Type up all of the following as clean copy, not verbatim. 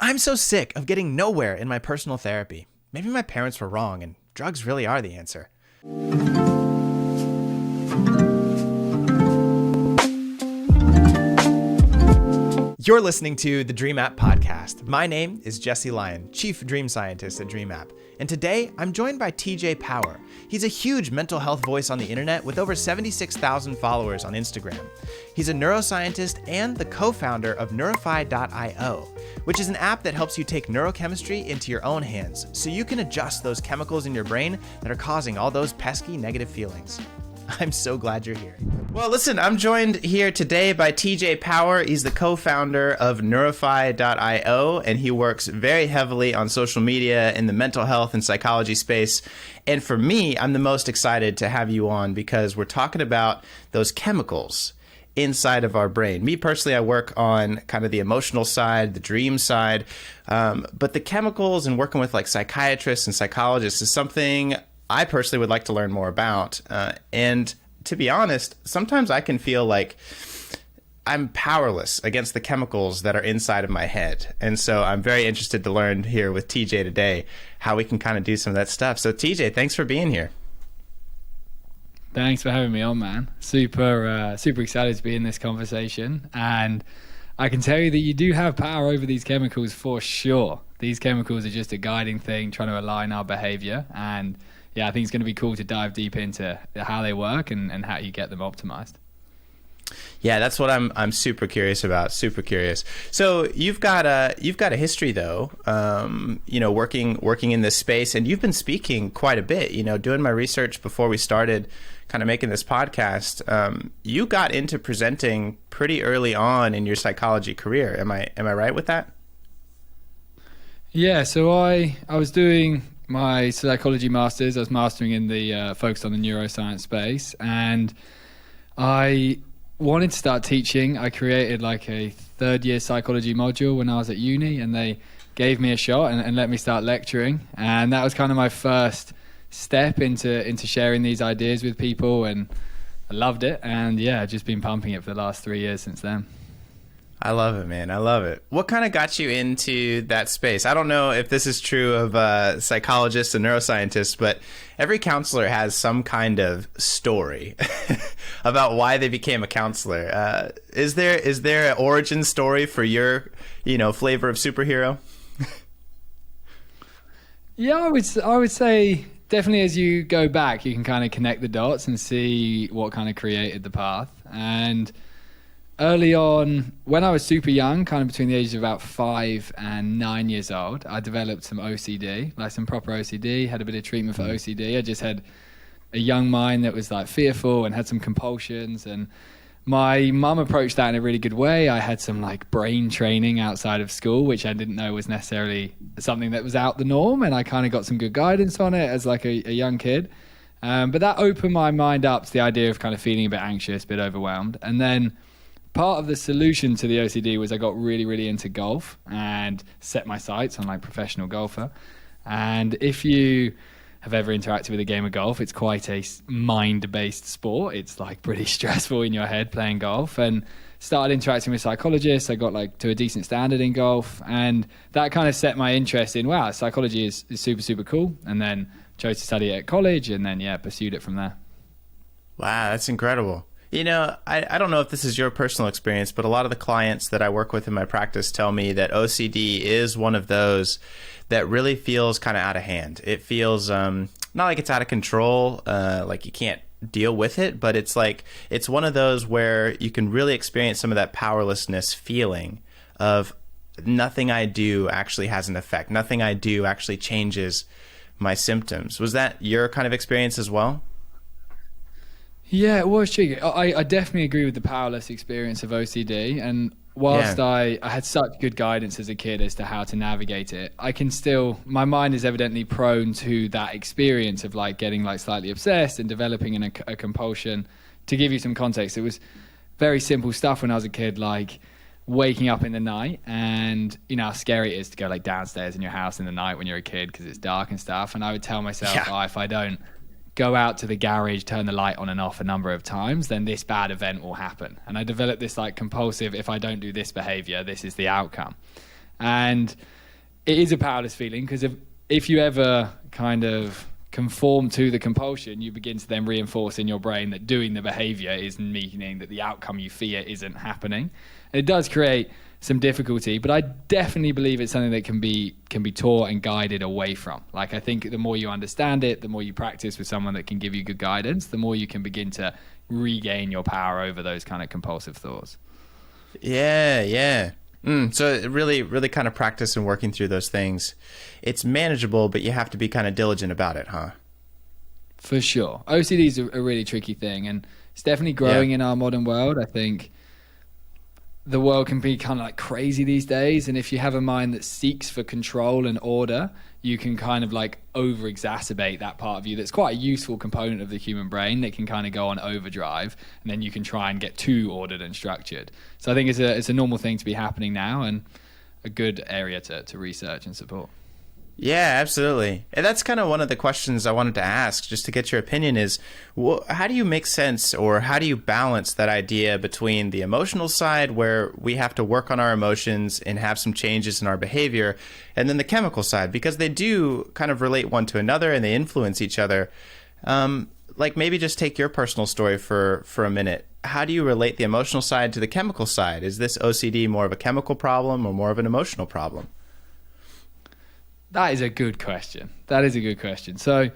I'm so sick of getting nowhere in my personal therapy. Maybe my parents were wrong and drugs really are the answer. You're listening to the DreamApp Podcast. My name is Jesse Lyon, Chief Dream Scientist at DreamApp. And today, I'm joined by TJ Power. He's a huge mental health voice on the internet with over 76,000 followers on Instagram. He's a neuroscientist and the co-founder of Neurify.io, which is an app that helps you take neurochemistry into your own hands so you can adjust those chemicals in your brain that are causing all those pesky negative feelings. I'm so glad you're here. Well, listen, I'm joined here today by TJ Power. He's the co-founder of Neurify.io, and he works very heavily on social media in the mental health and psychology space. And for me, I'm the most excited to have you on because we're talking about those chemicals inside of our brain. Me personally, I work on kind of the emotional side, the dream side, but the chemicals and working with like psychiatrists and psychologists is something I personally would like to learn more about. And to be honest, sometimes I can feel like I'm powerless against the chemicals that are inside of my head. And so I'm very interested to learn here with TJ today how we can kind of do some of that stuff. So TJ, thanks for being here. Thanks for having me on, man. Super excited to be in this conversation. And I can tell you that you do have power over these chemicals for sure. These chemicals are just a guiding thing, trying to align our behavior. And yeah, I think it's going to be cool to dive deep into how they work and how you get them optimized. Yeah, that's what I'm super curious about. Super curious. So you've got a history though, working in this space, and you've been speaking quite a bit. Doing my research before we started, kind of making this podcast. You got into presenting pretty early on in your psychology career. Am I right with that? Yeah. So I was doing my psychology masters. I was mastering in the focused on the neuroscience space, and I wanted to start teaching. I created like a third year psychology module when I was at uni, and they gave me a shot and let me start lecturing. And that was kind of my first step into sharing these ideas with people, and I loved it. And yeah, I've just been pumping it for the last 3 years since then. I love it, man. I love it. What kind of got you into that space? I don't know if this is true of psychologists and neuroscientists, but every counselor has some kind of story about why they became a counselor. Is there an origin story for your, flavor of superhero? Yeah, I would say definitely as you go back, you can kind of connect the dots and see what kind of created the path. And early on, when I was super young, kind of between the ages of about 5 and 9 years old, I developed some OCD, like some proper OCD, had a bit of treatment for OCD. I just had a young mind that was like fearful and had some compulsions, and my mum approached that in a really good way. I had some like brain training outside of school, which I didn't know was necessarily something that was out the norm, and I kind of got some good guidance on it as like a young kid. But that opened my mind up to the idea of kind of feeling a bit anxious, a bit overwhelmed. And then part of the solution to the OCD was I got really, really into golf and set my sights on like professional golfer. And if you have ever interacted with a game of golf, it's quite a mind-based sport. It's like pretty stressful in your head playing golf, and started interacting with psychologists. I got like to a decent standard in golf, and that kind of set my interest in, wow, psychology is super, super cool. And then chose to study it at college, and then pursued it from there. Wow, that's incredible. I don't know if this is your personal experience, but a lot of the clients that I work with in my practice tell me that OCD is one of those that really feels kind of out of hand. It feels not like it's out of control, like you can't deal with it, but it's like it's one of those where you can really experience some of that powerlessness feeling of nothing I do actually has an effect. Nothing I do actually changes my symptoms. Was that your kind of experience as well? Yeah, it was tricky. I definitely agree with the powerless experience of OCD. And whilst I had such good guidance as a kid as to how to navigate it, my mind is evidently prone to that experience of like getting like slightly obsessed and developing a compulsion. To give you some context, it was very simple stuff when I was a kid, like waking up in the night, and how scary it is to go like downstairs in your house in the night when you're a kid because it's dark and stuff. And I would tell myself, if I don't go out to the garage, turn the light on and off a number of times, then this bad event will happen. And I developed this like compulsive, if I don't do this behavior, this is the outcome. And it is a powerless feeling, because if you ever kind of conform to the compulsion, you begin to then reinforce in your brain that doing the behavior is meaning that the outcome you fear isn't happening. And it does create some difficulty, but I definitely believe it's something that can be taught and guided away from. Like, I think the more you understand it, the more you practice with someone that can give you good guidance, the more you can begin to regain your power over those kind of compulsive thoughts. Yeah. So really, really kind of practice and working through those things. It's manageable, but you have to be kind of diligent about it, huh? For sure. OCD is a really tricky thing, and it's definitely growing in our modern world. I think the world can be kind of like crazy these days, and if you have a mind that seeks for control and order, you can kind of like over exacerbate that part of you that's quite a useful component of the human brain that can kind of go on overdrive, and then you can try and get too ordered and structured. So I think it's a normal thing to be happening now, and a good area to research and support. Yeah, absolutely. And that's kind of one of the questions I wanted to ask, just to get your opinion, is how do you make sense, or how do you balance that idea between the emotional side, where we have to work on our emotions and have some changes in our behavior, and then the chemical side, because they do kind of relate one to another and they influence each other. Like, maybe just take your personal story for a minute. How do you relate the emotional side to the chemical side? Is this OCD more of a chemical problem or more of an emotional problem? That is a good question. So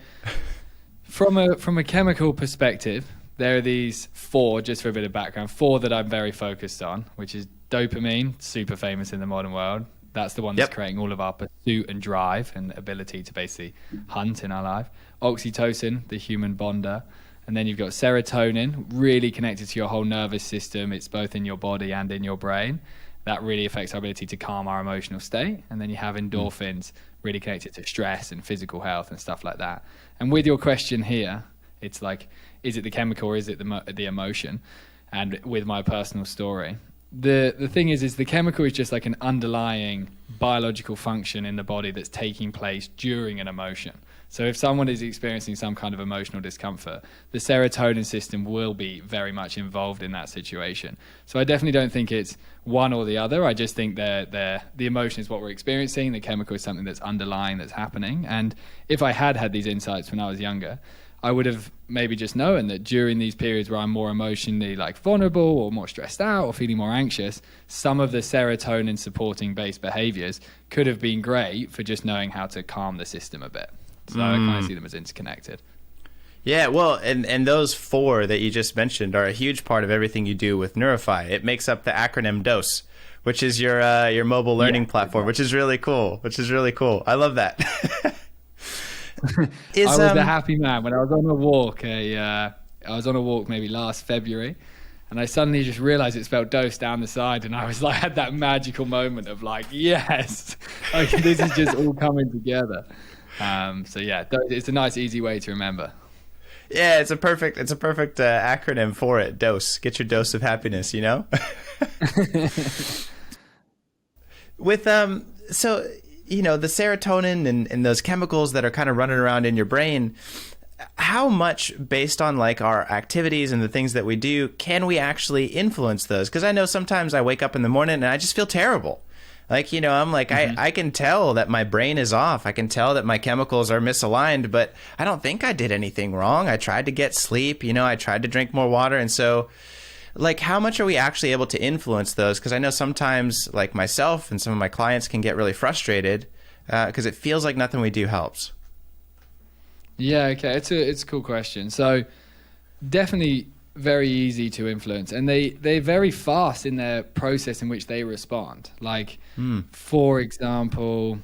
from a chemical perspective, there are these four, just for a bit of background, four that I'm very focused on, which is dopamine, super famous in the modern world. That's the one that's creating all of our pursuit and drive and ability to basically hunt in our life. Oxytocin, the human bonder. And then you've got serotonin, really connected to your whole nervous system. It's both in your body and in your brain. That really affects our ability to calm our emotional state. And then you have endorphins, really connected to stress and physical health and stuff like that. And with your question here, it's like, is it the chemical or is it the emotion? And with my personal story, the thing is the chemical is just like an underlying biological function in the body that's taking place during an emotion. So if someone is experiencing some kind of emotional discomfort, the serotonin system will be very much involved in that situation. So I definitely don't think it's one or the other. I just think the emotion is what we're experiencing. The chemical is something that's underlying, that's happening. And if I had these insights when I was younger, I would have maybe just known that during these periods where I'm more emotionally like vulnerable or more stressed out or feeling more anxious, some of the serotonin supporting based behaviors could have been great for just knowing how to calm the system a bit. So I kind of see them as interconnected. Yeah, well, and those four that you just mentioned are a huge part of everything you do with Neurify. It makes up the acronym DOSE, which is your mobile learning platform, which is really cool. I love that. I was a happy man when I was on a walk. I was on a walk maybe last February, and I suddenly just realized it spelled dose down the side, and I was like, had that magical moment of like, yes, like this is just all coming together. So yeah, it's a nice, easy way to remember. Yeah, it's a perfect acronym for it. DOSE. Get your dose of happiness, you know? With so you know, the serotonin and those chemicals that are kind of running around in your brain, how much, based on like our activities and the things that we do, can we actually influence those? Because I know sometimes I wake up in the morning and I just feel terrible. Like, you know, I'm like, I can tell that my brain is off. I can tell that my chemicals are misaligned, but I don't think I did anything wrong. I tried to get sleep, you know, I tried to drink more water. And so, like, how much are we actually able to influence those? Because I know sometimes, like myself and some of my clients can get really frustrated because it feels like nothing we do helps. Yeah, okay. It's a cool question. So definitely very easy to influence, and they're very fast in their process in which they respond. Like, for example,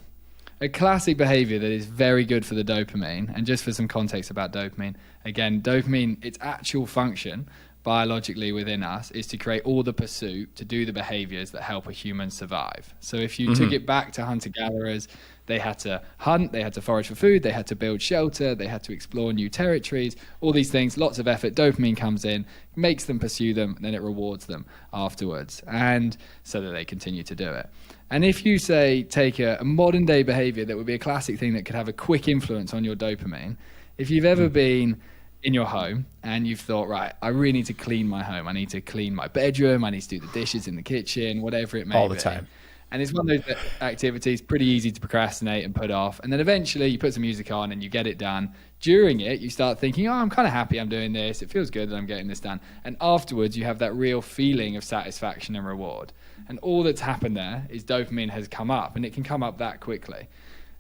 a classic behavior that is very good for the dopamine, and just for some context about dopamine, again, dopamine, its actual function biologically within us is to create all the pursuit, to do the behaviors that help a human survive. So if you took it back to hunter-gatherers, they had to hunt, they had to forage for food, they had to build shelter, they had to explore new territories, all these things, lots of effort. Dopamine comes in, makes them pursue them, and then it rewards them afterwards, and so that they continue to do it. And if you say, take a modern day behavior that would be a classic thing that could have a quick influence on your dopamine, if you've ever been in your home and you've thought, right, I really need to clean my home, I need to clean my bedroom, I need to do the dishes in the kitchen, whatever it may be. All the time. And it's one of those activities pretty easy to procrastinate and put off. And then eventually you put some music on and you get it done. During it, you start thinking, oh, I'm kind of happy I'm doing this. It feels good that I'm getting this done. And afterwards, you have that real feeling of satisfaction and reward. And all that's happened there is dopamine has come up, and it can come up that quickly.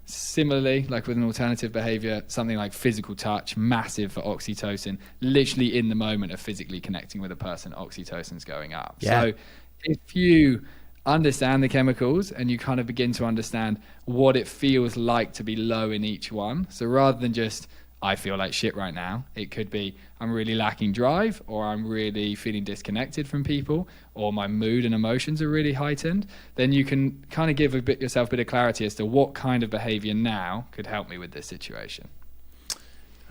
Similarly, like with an alternative behavior, something like physical touch, massive for oxytocin. Literally in the moment of physically connecting with a person, oxytocin's going up. Yeah. So if you understand the chemicals and you kind of begin to understand what it feels like to be low in each one. So rather than just, I feel like shit right now, it could be I'm really lacking drive, or I'm really feeling disconnected from people, or my mood and emotions are really heightened. Then you can kind of give yourself a bit of clarity as to what kind of behavior now could help me with this situation.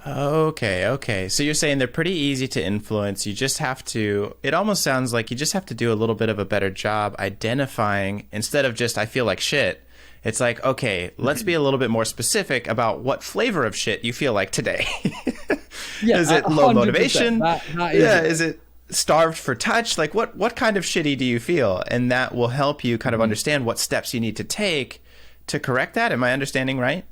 Okay. So you're saying they're pretty easy to influence. You just have to, it almost sounds like you just have to do a little bit of a better job identifying, instead of just, I feel like shit. It's like, okay, let's be a little bit more specific about what flavor of shit you feel like today. Yeah, is it low 100%. motivation? Is it starved for touch? Like what kind of shitty do you feel? And that will help you kind of understand what steps you need to take to correct that. Am I understanding right?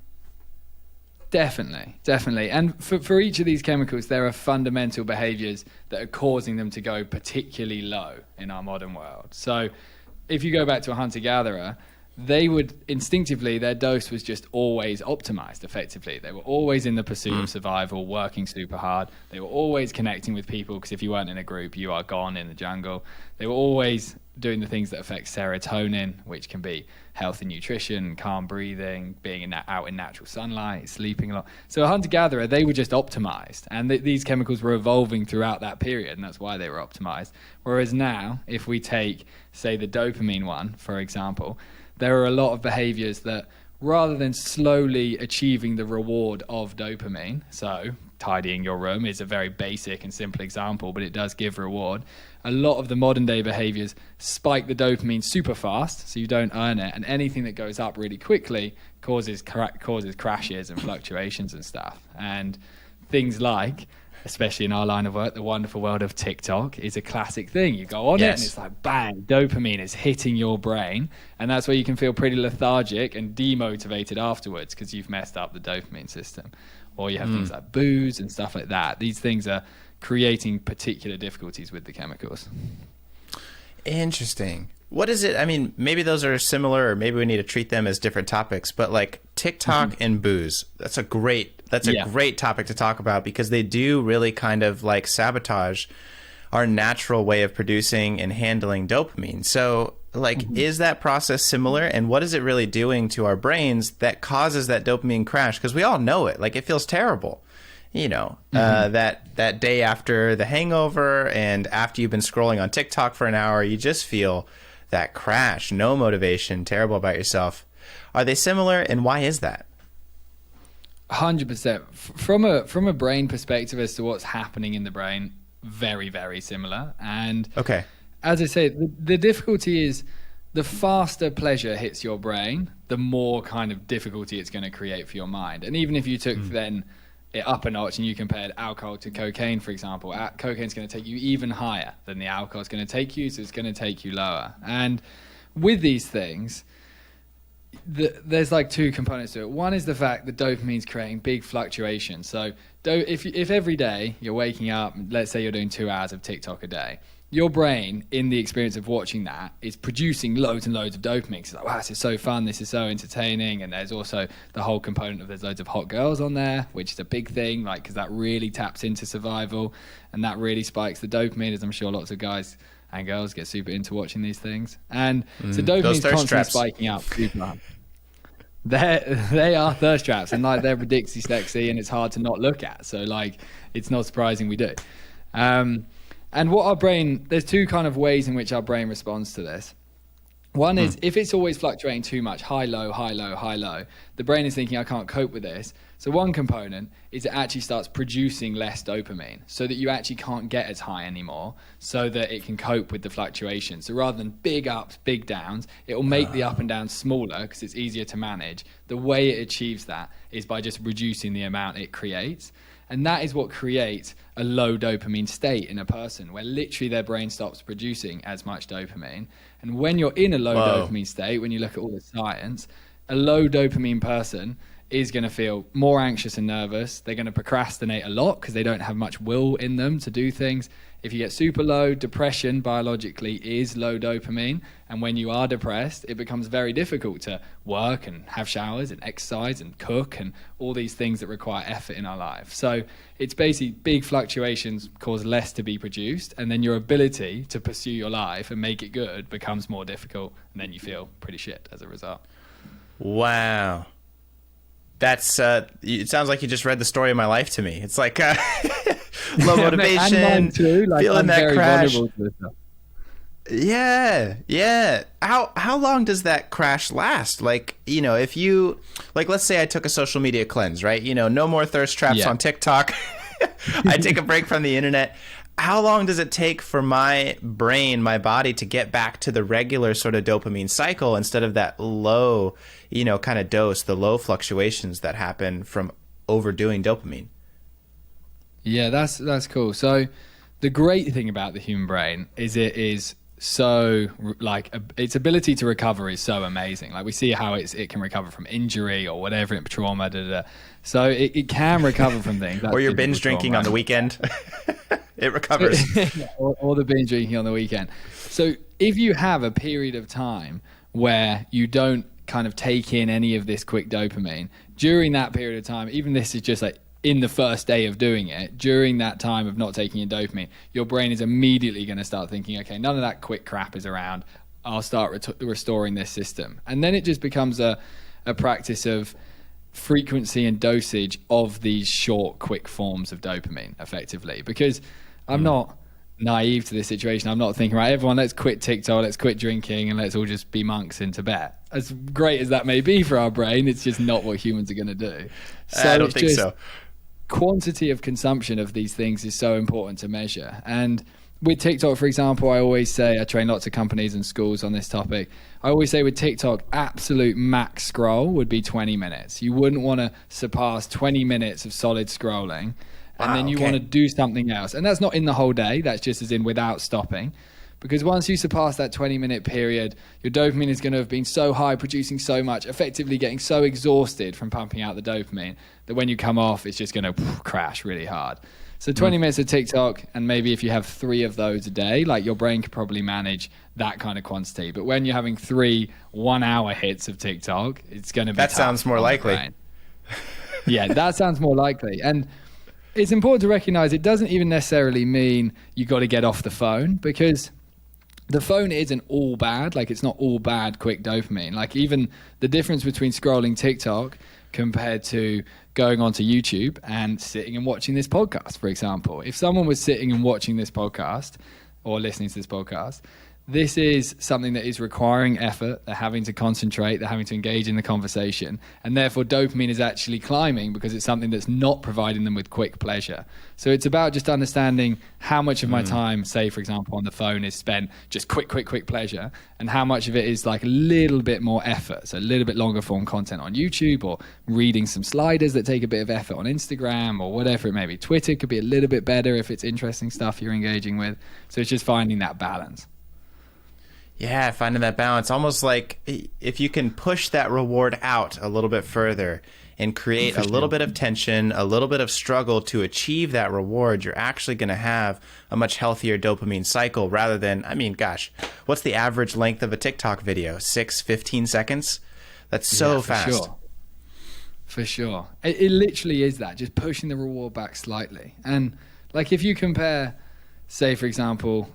Definitely. And for each of these chemicals, there are fundamental behaviors that are causing them to go particularly low in our modern world. So if you go back to a hunter-gatherer, they would instinctively, their dose was just always optimized effectively. They were always in the pursuit of survival, working super hard. They were always connecting with people, because if you weren't in a group, you are gone in the jungle. They were always doing the things that affect serotonin, which can be healthy nutrition, calm breathing, being out in natural sunlight, sleeping a lot. So a hunter-gatherer, they were just optimized, and these chemicals were evolving throughout that period, and that's why they were optimized. Whereas now, if we take, say, the dopamine one, for example, there are a lot of behaviors that, rather than slowly achieving the reward of dopamine, so tidying your room is a very basic and simple example, but it does give reward. A lot of the modern day behaviors spike the dopamine super fast, so you don't earn it, and anything that goes up really quickly causes crashes and fluctuations and stuff. And things like, especially in our line of work, the wonderful world of TikTok is a classic thing. You go on it and it's like, bang, dopamine is hitting your brain. And that's where you can feel pretty lethargic and demotivated afterwards, because you've messed up the dopamine system. Or you have things like booze and stuff like that. These things are creating particular difficulties with the chemicals. Interesting. What is it? I mean, maybe those are similar, or maybe we need to treat them as different topics, but like TikTok and booze, that's a great topic to talk about, because they do really kind of like sabotage our natural way of producing and handling dopamine. So like, is that process similar, and what is it really doing to our brains that causes that dopamine crash? Because we all know it, like it feels terrible, you know, that day after the hangover and after you've been scrolling on TikTok for an hour, you just feel that crash, no motivation, terrible about yourself. Are they similar, and why is that? 100%. From a brain perspective as to what's happening in the brain, very, very similar. And as I say, the difficulty is the faster pleasure hits your brain, the more kind of difficulty it's going to create for your mind. And even if you took then it up a notch and you compared alcohol to cocaine, for example, cocaine's going to take you even higher than the alcohol is going to take you, so it's going to take you lower. And with these things, there's like two components to it. One is the fact that dopamine's creating big fluctuations. So if every day you're waking up, let's say you're doing 2 hours of TikTok a day, your brain, in the experience of watching that, is producing loads and loads of dopamine. It's like, wow, this is so fun, this is so entertaining. And there's also the whole component of there's loads of hot girls on there, which is a big thing, like, because that really taps into survival, and that really spikes the dopamine, as I'm sure lots of guys and girls get super into watching these things. And so dopamine's constantly spiking up. They are thirst traps, and like they're ridiculously sexy, and it's hard to not look at. So like, it's not surprising we do. And what our brain, there's two kind of ways in which our brain responds to this. One is if it's always fluctuating too much, high, low, high, low, high, low, the brain is thinking, I can't cope with this. So one component is it actually starts producing less dopamine, so that you actually can't get as high anymore, so that it can cope with the fluctuations. So rather than big ups, big downs, it will make the up and down smaller because it's easier to manage. The way it achieves that is by just reducing the amount it creates. And that is what creates a low dopamine state in a person, where literally their brain stops producing as much dopamine. And when you're in a low dopamine state, when you look at all the science, a low dopamine person is going to feel more anxious and nervous. They're going to procrastinate a lot because they don't have much will in them to do things. If you get super low, depression biologically is low dopamine. And when you are depressed, it becomes very difficult to work and have showers and exercise and cook and all these things that require effort in our life. So it's basically big fluctuations cause less to be produced. And then your ability to pursue your life and make it good becomes more difficult. And then you feel pretty shit as a result. Wow. That's it sounds like you just read the story of my life to me. It's like low motivation, and mine too. Like, feeling I'm that very crash. vulnerable to this stuff. Yeah. How long does that crash last? Like, if you, like, let's say I took a social media cleanse, right? No more thirst traps on TikTok. I take a break from the internet. How long does it take for my brain, my body, to get back to the regular sort of dopamine cycle instead of that low, kind of dose, the low fluctuations that happen from overdoing dopamine? Yeah, that's cool. So the great thing about the human brain is it is so, like, its ability to recover is so amazing. Like, we see how it can recover from injury or whatever, trauma, so it can recover from things. Or you're binge drinking on the weekend. It recovers. or the binge drinking on the weekend. So if you have a period of time where you don't kind of take in any of this quick dopamine, during that period of time, even this is just like in the first day of doing it, during that time of not taking in dopamine, your brain is immediately going to start thinking, okay, none of that quick crap is around. I'll start restoring this system. And then it just becomes a practice of frequency and dosage of these short, quick forms of dopamine, effectively. Because I'm not naive to this situation. I'm not thinking, right, everyone, let's quit TikTok, let's quit drinking, and let's all just be monks in Tibet. As great as that may be for our brain, it's just not what humans are going to do. So I don't think so. Quantity of consumption of these things is so important to measure. And with TikTok, for example, I always say, I train lots of companies and schools on this topic. I always say with TikTok, absolute max scroll would be 20 minutes. You wouldn't want to surpass 20 minutes of solid scrolling. And then you want to do something else. And that's not in the whole day. That's just as in without stopping. Because once you surpass that 20-minute period, your dopamine is going to have been so high, producing so much, effectively getting so exhausted from pumping out the dopamine that when you come off, it's just going to crash really hard. So 20 minutes of TikTok, and maybe if you have 3 of those a day, like, your brain could probably manage that kind of quantity. But when you're having 3 1-hour hits of TikTok, it's going to be That sounds more likely. Yeah, that sounds more likely. And it's important to recognize it doesn't even necessarily mean you got to get off the phone, because the phone isn't all bad. Like, it's not all bad quick dopamine. Like, even the difference between scrolling TikTok compared to going onto YouTube and sitting and watching this podcast, for example. If someone was sitting and watching this podcast or listening to this podcast, this is something that is requiring effort. They're having to concentrate. They're having to engage in the conversation. And therefore, dopamine is actually climbing because it's something that's not providing them with quick pleasure. So it's about just understanding how much of my time, say, for example, on the phone is spent just quick pleasure, and how much of it is like a little bit more effort. So a little bit longer form content on YouTube, or reading some sliders that take a bit of effort on Instagram, or whatever it may be. Twitter could be a little bit better if it's interesting stuff you're engaging with. So it's just finding that balance. Yeah, finding that balance. Almost like if you can push that reward out a little bit further and create a little bit of tension, a little bit of struggle to achieve that reward, you're actually going to have a much healthier dopamine cycle rather than, gosh, what's the average length of a TikTok video? 15 seconds? That's so fast. For sure. It literally is that, just pushing the reward back slightly. And like, if you compare, say, for example,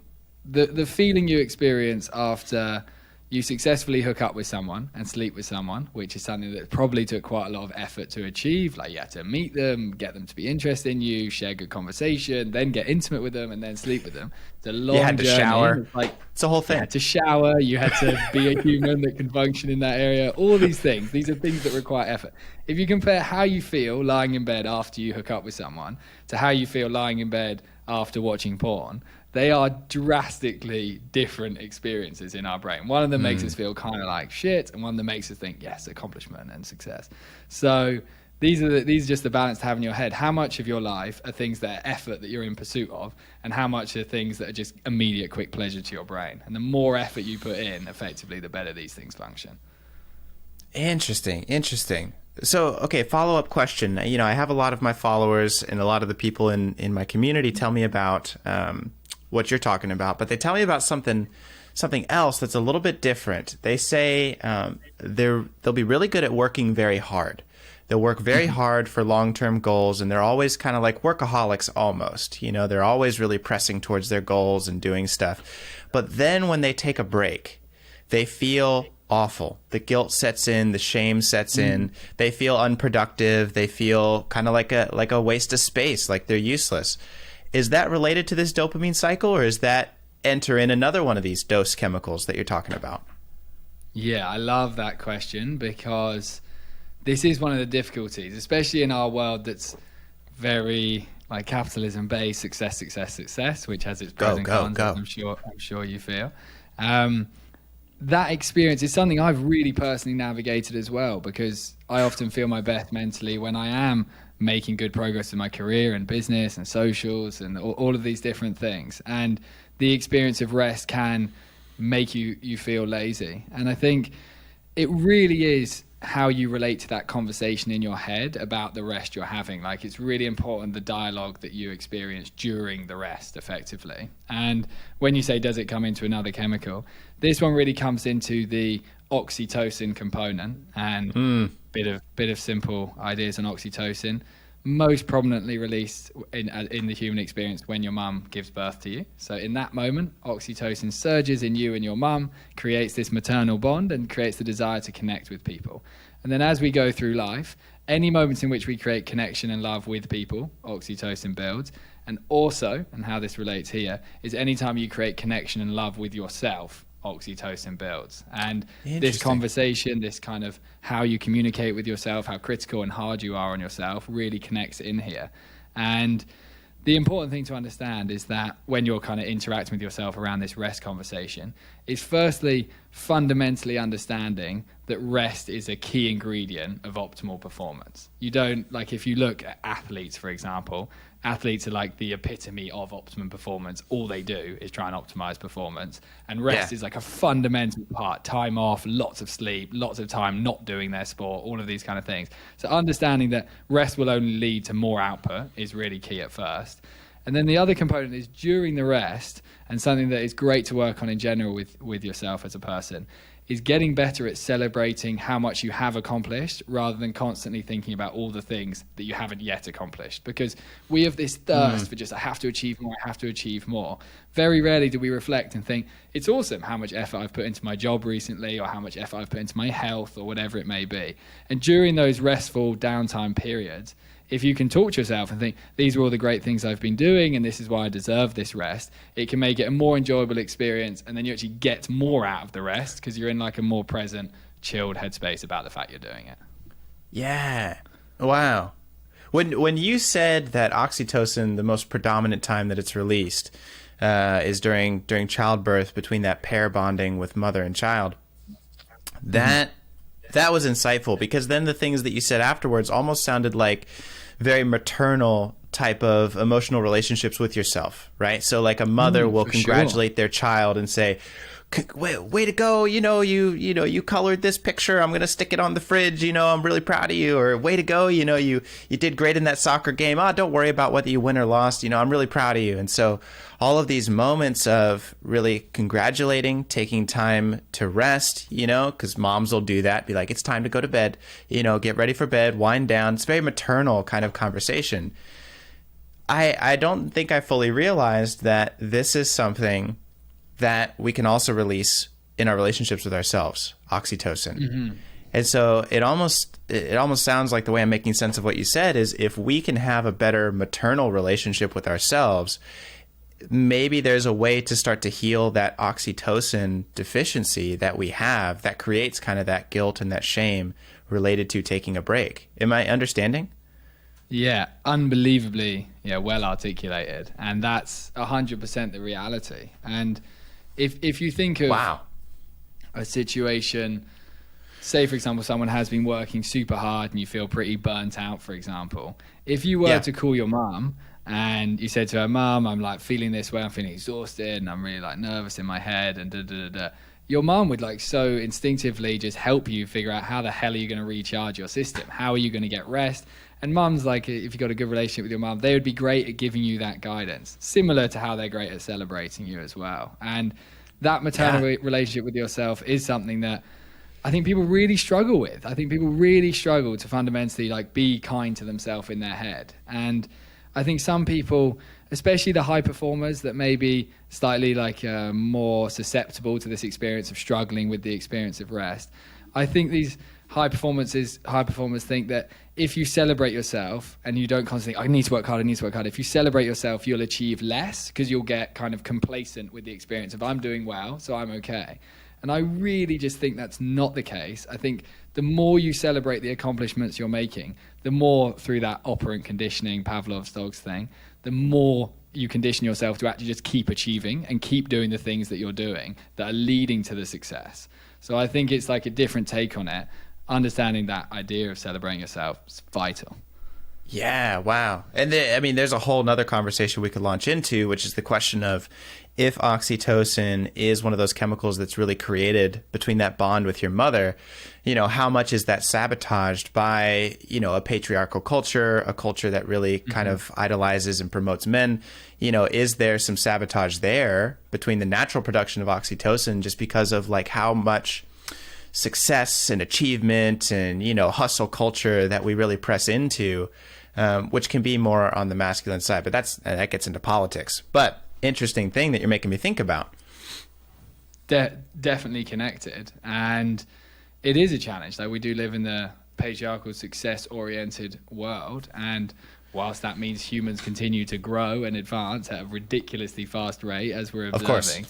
the feeling you experience after you successfully hook up with someone and sleep with someone, which is something that probably took quite a lot of effort to achieve. Like, you had to meet them, get them to be interested in you, share good conversation, then get intimate with them, and then sleep with them. It's a long journey. You had to shower. It's a whole thing. You had to shower. You had to be a human that can function in that area. All these things. These are things that require effort. If you compare how you feel lying in bed after you hook up with someone to how you feel lying in bed after watching porn, they are drastically different experiences in our brain. One of them makes us feel kind of like shit, and one that makes us think, yes, accomplishment and success. So these are just the balance to have in your head. How much of your life are things that are effort that you're in pursuit of, and how much are things that are just immediate quick pleasure to your brain? And the more effort you put in, effectively, the better these things function. Interesting. So, okay, follow-up question. I have a lot of my followers and a lot of the people in my community tell me about what you're talking about, but they tell me about something else that's a little bit different. They say they'll be really good at working very hard. They'll work very hard for long-term goals, and they're always kind of like workaholics almost. They're always really pressing towards their goals and doing stuff. But then when they take a break, they feel awful. The guilt sets in, the shame sets in. They feel unproductive. They feel kind of like a waste of space, like they're useless. Is that related to this dopamine cycle, or is that enter in another one of these dose chemicals that you're talking about? Yeah, I love that question, because this is one of the difficulties, especially in our world that's very like capitalism based, success, which has its pros and cons, as I'm sure you feel. That experience is something I've really personally navigated as well, because I often feel my best mentally when I am making good progress in my career and business and socials and all of these different things. And the experience of rest can make you feel lazy. And I think it really is how you relate to that conversation in your head about the rest you're having. Like, it's really important, the dialogue that you experience during the rest, effectively. And when you say, does it come into another chemical, this one really comes into the oxytocin component. And bit of simple ideas on oxytocin. Most prominently released in the human experience when your mum gives birth to you. So in that moment, oxytocin surges in you and your mum, creates this maternal bond and creates the desire to connect with people. And then as we go through life, any moments in which we create connection and love with people, oxytocin builds. And also, and how this relates here, is anytime you create connection and love with yourself, oxytocin builds. And this conversation, this kind of how you communicate with yourself, how critical and hard you are on yourself, really connects in here. And the important thing to understand is that when you're kind of interacting with yourself around this rest conversation, is firstly fundamentally understanding that rest is a key ingredient of optimal performance. You don't, like, if you look at athletes, for example, athletes are like the epitome of optimum performance. All they do is try and optimize performance. And rest is like a fundamental part. Time off, lots of sleep, lots of time not doing their sport, all of these kind of things. So understanding that rest will only lead to more output is really key at first. And then the other component is during the rest, and something that is great to work on in general with yourself as a person, is getting better at celebrating how much you have accomplished rather than constantly thinking about all the things that you haven't yet accomplished. Because we have this thirst for just, I have to achieve more, I have to achieve more. Very rarely do we reflect and think, it's awesome how much effort I've put into my job recently, or how much effort I've put into my health, or whatever it may be. And during those restful downtime periods, if you can talk to yourself and think, these are all the great things I've been doing and this is why I deserve this rest, it can make it a more enjoyable experience, and then you actually get more out of the rest because you're in like a more present, chilled headspace about the fact you're doing it. Yeah. Wow. When you said that oxytocin, the most predominant time that it's released is during childbirth, between that pair bonding with mother and child, that was insightful, because then the things that you said afterwards almost sounded like very maternal type of emotional relationships with yourself, right? So like a mother will congratulate their child and say, way to go, you colored this picture, I'm going to stick it on the fridge, I'm really proud of you. Or way to go, you did great in that soccer game. Don't worry about whether you win or lost, I'm really proud of you. And so all of these moments of really congratulating, taking time to rest, because moms will do that, be like, it's time to go to bed, get ready for bed, wind down. It's a very maternal kind of conversation. I don't think I fully realized that this is something that we can also release in our relationships with ourselves, oxytocin. And so it almost sounds like the way I'm making sense of what you said is, if we can have a better maternal relationship with ourselves, maybe there's a way to start to heal that oxytocin deficiency that we have that creates kind of that guilt and that shame related to taking a break. Am I understanding? Yeah, unbelievably, well articulated. And that's 100% the reality. And if you think of a situation say, for example, someone has been working super hard and you feel pretty burnt out, for example. If you were to call your mum and you said to her, "Mum, I'm like feeling this way, I'm feeling exhausted and I'm really like nervous in my head and da da da da," your mum would like so instinctively just help you figure out how the hell are you going to recharge your system? How are you going to get rest? And mums, like, if you've got a good relationship with your mum, they would be great at giving you that guidance, similar to how they're great at celebrating you as well. And that maternal relationship with yourself is something that I think people really struggle with. I think people really struggle to fundamentally like be kind to themselves in their head. And I think some people, especially the high performers that may be slightly like more susceptible to this experience of struggling with the experience of rest, I think these high performers think that if you celebrate yourself and you don't constantly think, I need to work hard, if you celebrate yourself, you'll achieve less because you'll get kind of complacent with the experience of I'm doing well, so I'm okay. And I really just think that's not the case. I think the more you celebrate the accomplishments you're making, the more through that operant conditioning, Pavlov's dogs thing, the more you condition yourself to actually just keep achieving and keep doing the things that you're doing that are leading to the success. So I think it's like a different take on it. Understanding that idea of celebrating yourself is vital. Yeah, wow. And I mean, there's a whole nother conversation we could launch into, which is the question of if oxytocin is one of those chemicals that's really created between that bond with your mother, you know, how much is that sabotaged by, you know, a patriarchal culture, a culture that really kind of idolizes and promotes men? You know, is there some sabotage there between the natural production of oxytocin just because of like how much success and achievement and, you know, hustle culture that we really press into, which can be more on the masculine side, but that gets into politics. But interesting thing that you're making me think about. Definitely connected. And it is a challenge. Like, we do live in the patriarchal, success-oriented world. And whilst that means humans continue to grow and advance at a ridiculously fast rate, as we're observing,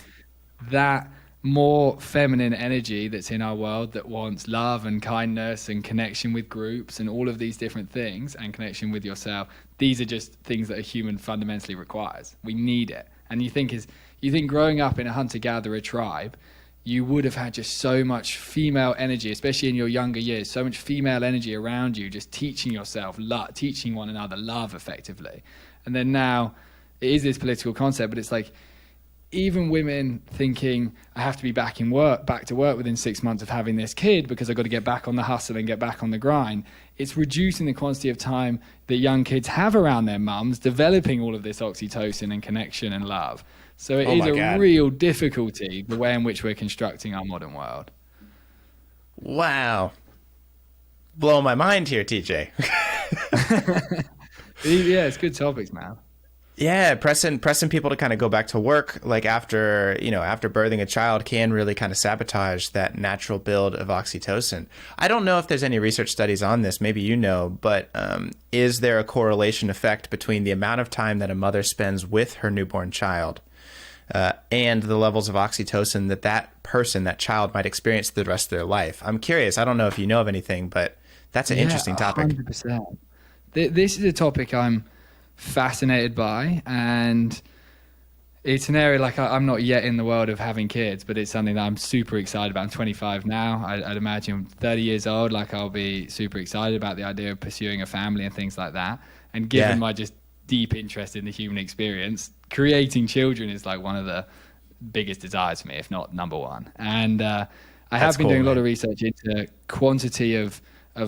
that more feminine energy that's in our world that wants love and kindness and connection with groups and all of these different things and connection with yourself, these are just things that a human fundamentally requires. We need it. And you think growing up in a hunter-gatherer tribe, you would have had just so much female energy, especially in your younger years, so much female energy around you, just teaching yourself, teaching one another love effectively. And then now it is this political concept, but it's like, even women thinking, I have to be back to work within 6 months of having this kid because I've got to get back on the hustle and get back on the grind. It's reducing the quantity of time that young kids have around their mums, developing all of this oxytocin and connection and love. So it is a real difficulty, the way in which we're constructing our modern world. Wow. Blowing my mind here, TJ. Yeah, it's good topics, man. Yeah, pressing people to kind of go back to work, like after birthing a child, can really kind of sabotage that natural build of oxytocin. I don't know if there's any research studies on this, maybe you know, but is there a correlation effect between the amount of time that a mother spends with her newborn child and the levels of oxytocin that child might experience the rest of their life? I'm curious. I don't know if you know of anything, but that's an interesting topic. 100%. This is a topic I'm fascinated by, and it's an area like I'm not yet in the world of having kids, but it's something that I'm super excited about. I'm 25 now. I'd imagine 30 years old, like I'll be super excited about the idea of pursuing a family and things like that. And given my just deep interest in the human experience, creating children is like one of the biggest desires for me, if not number one. And I have been doing a lot of research into quantity of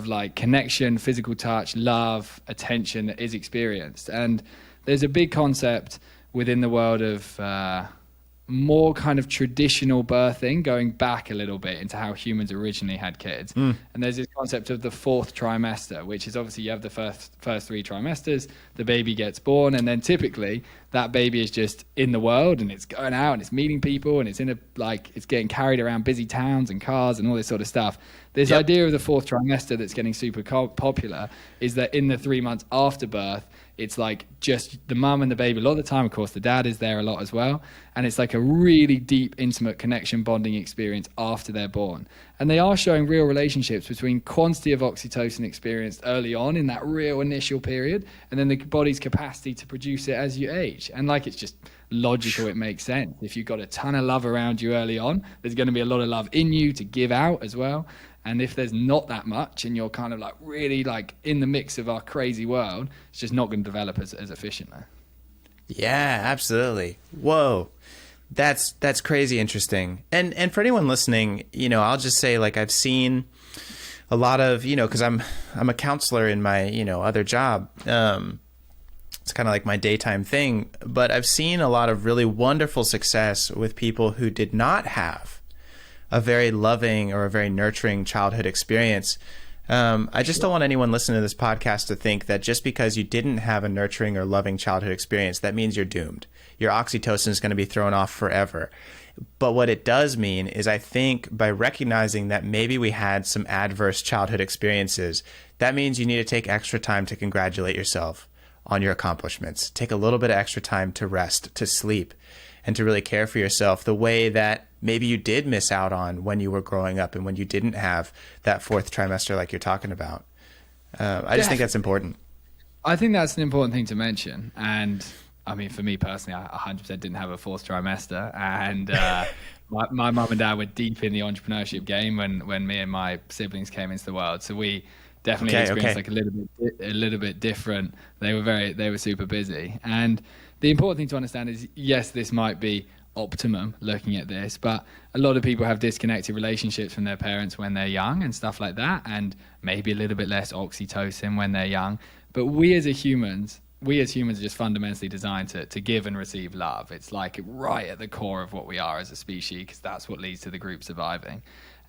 like connection, physical touch, love, attention that is experienced. And there's a big concept within the world of more kind of traditional birthing, going back a little bit into how humans originally had kids. And there's this concept of the fourth trimester, which is obviously you have the first 3 trimesters, the baby gets born, and then typically that baby is just in the world and it's going out and it's meeting people and it's it's getting carried around busy towns and cars and all this sort of stuff. This idea of the fourth trimester that's getting super popular is that in the 3 months after birth, it's like just the mum and the baby. A lot of the time, of course, the dad is there a lot as well. And it's like a really deep, intimate connection bonding experience after they're born. And they are showing real relationships between quantity of oxytocin experienced early on in that real initial period, and then the body's capacity to produce it as you age. And like, it's just logical, it makes sense. If you've got a ton of love around you early on, there's going to be a lot of love in you to give out as well. And if there's not that much and you're kind of like really like in the mix of our crazy world, it's just not going to develop as efficiently. Yeah, absolutely. Whoa. That's crazy interesting. And for anyone listening, I'll just say, like, I've seen a lot of, because I'm a counselor in my, other job. It's kind of like my daytime thing, but I've seen a lot of really wonderful success with people who did not have a very loving or a very nurturing childhood experience. I just don't want anyone listening to this podcast to think that just because you didn't have a nurturing or loving childhood experience, that means you're doomed. Your oxytocin is going to be thrown off forever. But what it does mean is, I think, by recognizing that maybe we had some adverse childhood experiences, that means you need to take extra time to congratulate yourself on your accomplishments. Take a little bit of extra time to rest, to sleep, and to really care for yourself the way that maybe you did miss out on when you were growing up and when you didn't have that fourth trimester like you're talking about. I just think that's important. I think that's an important thing to mention. And I mean, for me personally, I 100% didn't have a fourth trimester. And my mum and dad were deep in the entrepreneurship game when me and my siblings came into the world. So we definitely experienced like a little bit different. They were super busy. And the important thing to understand is, yes, this might be optimum looking at this, but a lot of people have disconnected relationships from their parents when they're young and stuff like that, and maybe a little bit less oxytocin when they're young. But we as humans are just fundamentally designed to give and receive love. It's like right at the core of what we are as a species, because that's what leads to the group surviving.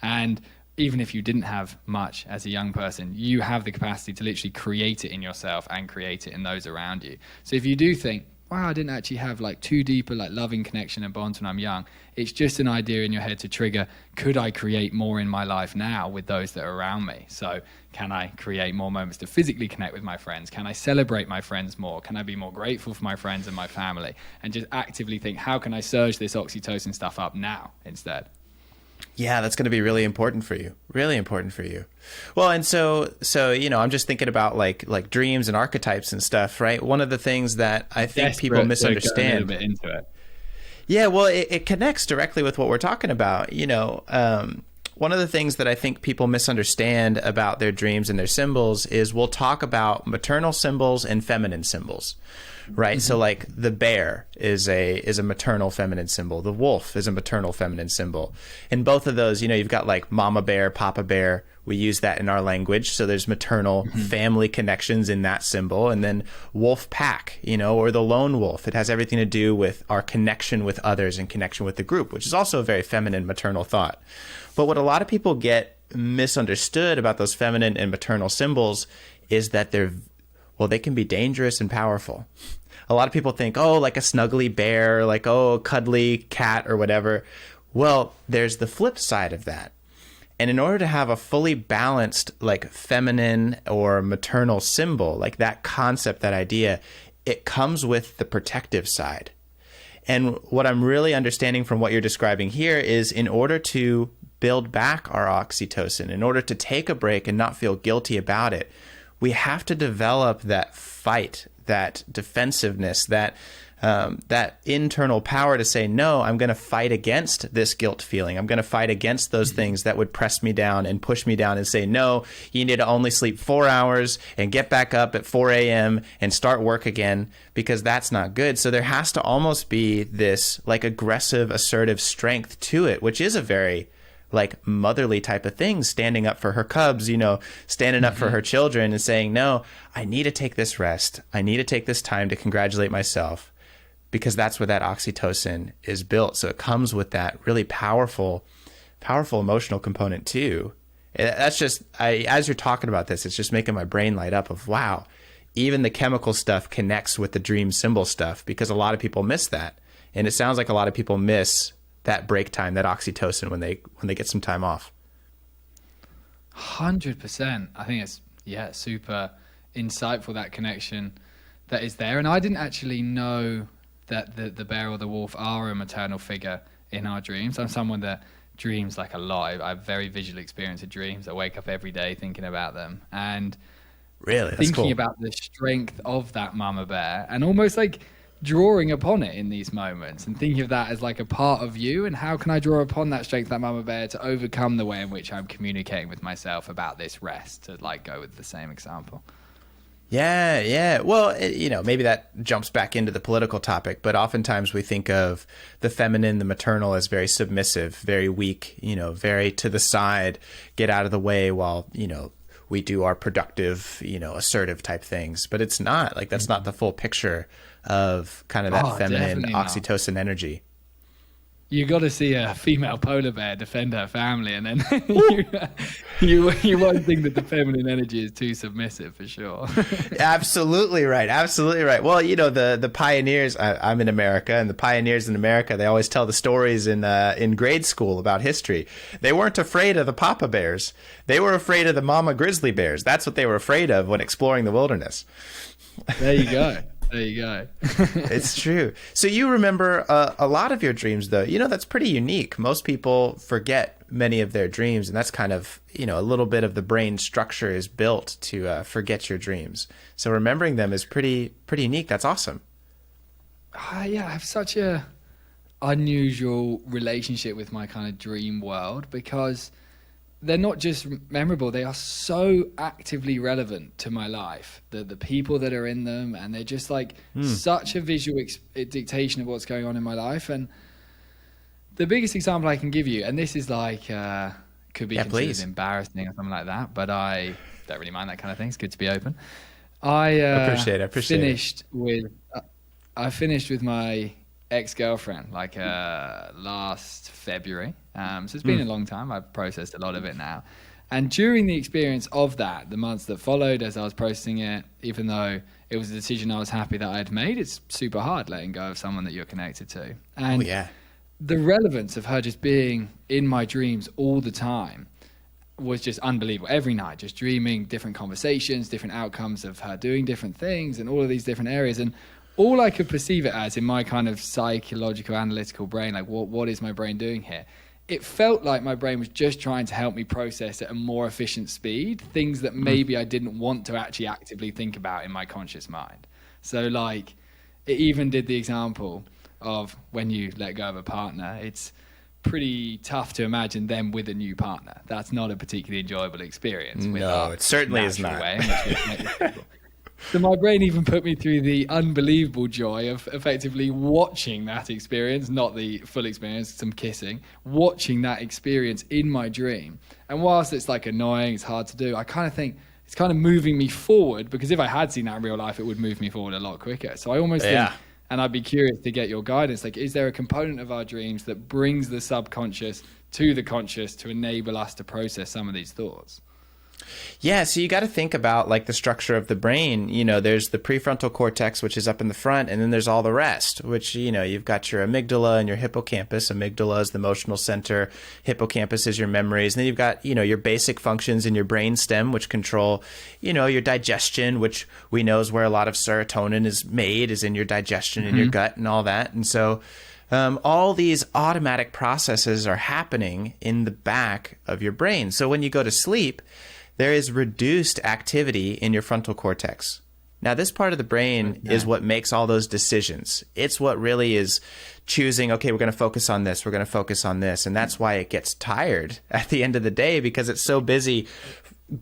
And even if you didn't have much as a young person, you have the capacity to literally create it in yourself and create it in those around you. So if you do think, wow, I didn't actually have like too deep a like loving connection and bonds when I'm young, it's just an idea in your head to trigger, could I create more in my life now with those that are around me? So can I create more moments to physically connect with my friends? Can I celebrate my friends more? Can I be more grateful for my friends and my family? And just actively think, how can I surge this oxytocin stuff up now instead? Yeah, that's going to be really important for you. Really important for you. Well, and so I'm just thinking about like dreams and archetypes and stuff, right? One of the things that I think people misunderstand. A little bit into it. Yeah, well, it connects directly with what we're talking about. One of the things that I think people misunderstand about their dreams and their symbols is we'll talk about maternal symbols and feminine symbols. Right. Mm-hmm. So like the bear is a maternal feminine symbol. The wolf is a maternal feminine symbol. In both of those, you've got like mama bear, papa bear. We use that in our language. So there's maternal family connections in that symbol. And then wolf pack, or the lone wolf. It has everything to do with our connection with others and connection with the group, which is also a very feminine maternal thought. But what a lot of people get misunderstood about those feminine and maternal symbols is that they can be dangerous and powerful. A lot of people think, like a snuggly bear, like, a cuddly cat or whatever. Well, there's the flip side of that. And in order to have a fully balanced, like feminine or maternal symbol, like that concept, that idea, it comes with the protective side. And what I'm really understanding from what you're describing here is, in order to build back our oxytocin, in order to take a break and not feel guilty about it, we have to develop that fight, that defensiveness, that internal power to say, no, I'm going to fight against this guilt feeling. I'm going to fight against those things that would press me down and push me down and say, no, you need to only sleep 4 hours and get back up at 4 a.m. and start work again, because that's not good. So there has to almost be this like aggressive, assertive strength to it, which is a very like motherly type of thing, standing up for her cubs, standing up for her children and saying, no, I need to take this rest. I need to take this time to congratulate myself, because that's where that oxytocin is built. So it comes with that really powerful emotional component too. That's just, as you're talking about this, it's just making my brain light up of, wow, even the chemical stuff connects with the dream symbol stuff, because a lot of people miss that. And it sounds like a lot of people miss that break time, that oxytocin when they get some time off. 100%. I think it's super insightful, that connection that is there. And I didn't actually know that the bear or the wolf are a maternal figure in our dreams. I'm someone that dreams like a lot. I have very visual experience of dreams. I wake up every day thinking about them and really thinking about the strength of that mama bear, and almost like drawing upon it in these moments and thinking of that as like a part of you, and how can I draw upon that strength, that mama bear, to overcome the way in which I'm communicating with myself about this rest, to like go with the same example. Yeah. Well, maybe that jumps back into the political topic, but oftentimes we think of the feminine, the maternal, as very submissive, very weak, very to the side, get out of the way while, we do our productive, assertive type things. But it's not like, that's not the full picture of kind of that feminine oxytocin energy. You got to see a female polar bear defend her family, and then you won't think that the feminine energy is too submissive, for sure. Absolutely right. Well, the pioneers. I'm in America, and the pioneers in America, they always tell the stories in grade school about history. They weren't afraid of the papa bears. They were afraid of the mama grizzly bears. That's what they were afraid of when exploring the wilderness. There you go. It's true. So you remember a lot of your dreams, though. That's pretty unique. Most people forget many of their dreams, and that's kind of, a little bit of the brain structure is built to forget your dreams. So remembering them is pretty unique. That's awesome. Yeah, I have such a unusual relationship with my kind of dream world, because they're not just memorable, they are so actively relevant to my life, the people that are in them, and they're just like such a visual dictation of what's going on in my life. And the biggest example I can give you, and this is like could be considered embarrassing or something like that, but I don't really mind that kind of thing. It's good to be open. I appreciate it. I finished with my ex-girlfriend like last February, so it's been a long time. I've processed a lot of it now, and during the experience of that, the months that followed as I was processing it, even though it was a decision I was happy that I'd made, it's super hard letting go of someone that you're connected to. And the relevance of her just being in my dreams all the time was just unbelievable. Every night, just dreaming different conversations, different outcomes of her doing different things and all of these different areas. And all I could perceive it as in my kind of psychological, analytical brain, like what is my brain doing here? It felt like my brain was just trying to help me process at a more efficient speed things that maybe I didn't want to actually actively think about in my conscious mind. So like, it even did the example of when you let go of a partner, it's pretty tough to imagine them with a new partner. That's not a particularly enjoyable experience. No, it certainly is not. So my brain even put me through the unbelievable joy of effectively watching that experience, not the full experience, some kissing, watching that experience in my dream. And whilst it's like annoying, it's hard to do, I kind of think it's kind of moving me forward, because if I had seen that in real life, it would move me forward a lot quicker. So I almost think, and I'd be curious to get your guidance, like, is there a component of our dreams that brings the subconscious to the conscious to enable us to process some of these thoughts? Yeah, so you got to think about like the structure of the brain. There's the prefrontal cortex, which is up in the front, and then there's all the rest, which, you've got your amygdala and your hippocampus. Amygdala is the emotional center. Hippocampus is your memories. And then you've got, your basic functions in your brain stem, which control, your digestion, which we know is where a lot of serotonin is made, is in your digestion, in your gut and all that. And so all these automatic processes are happening in the back of your brain. So when you go to sleep, there is reduced activity in your frontal cortex. Now, this part of the brain is what makes all those decisions. It's what really is choosing, okay, we're going to focus on this, we're going to focus on this. And that's why it gets tired at the end of the day, because it's so busy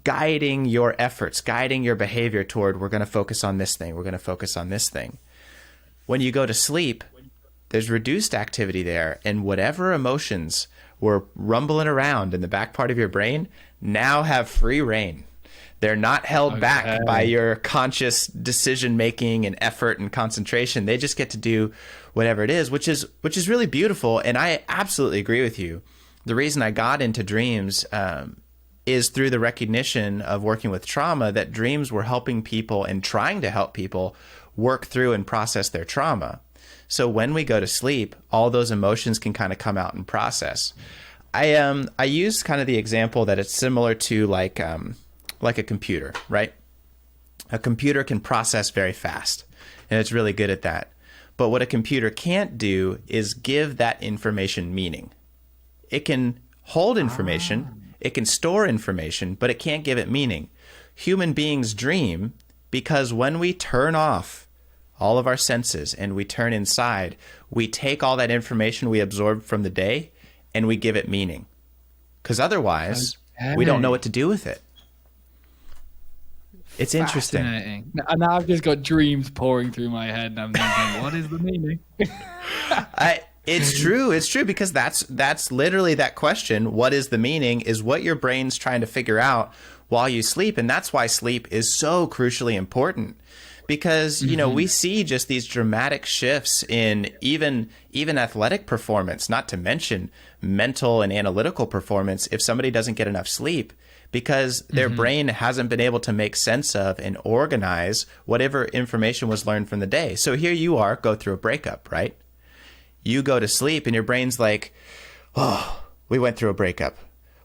guiding your efforts, guiding your behavior toward, we're going to focus on this thing, we're going to focus on this thing. When you go to sleep, there's reduced activity there, and whatever emotions were rumbling around in the back part of your brain now have free reign. They're not held back by your conscious decision making and effort and concentration. They just get to do whatever it is, which is really beautiful. And I absolutely agree with you. The reason I got into dreams is through the recognition of working with trauma, that dreams were helping people and trying to help people work through and process their trauma. So when we go to sleep, all those emotions can kind of come out and process. I use kind of the example that it's similar to like a computer, right? A computer can process very fast, and it's really good at that. But what a computer can't do is give that information meaning. It can hold information, it can store information, but it can't give it meaning. Human beings dream because when we turn off all of our senses, and we turn inside, we take all that information we absorbed from the day and we give it meaning. Because otherwise, we don't know what to do with it. It's interesting. And now I've just got dreams pouring through my head, and I'm thinking, what is the meaning? It's true. It's true, because that's literally that question. What is the meaning? Is what your brain's trying to figure out while you sleep, and that's why sleep is so crucially important. Because, you know, we see just these dramatic shifts in even athletic performance, not to mention mental and analytical performance, if somebody doesn't get enough sleep, because their brain hasn't been able to make sense of and organize whatever information was learned from the day. So here you are, go through a breakup, right? You go to sleep and your brain's like, oh, we went through a breakup.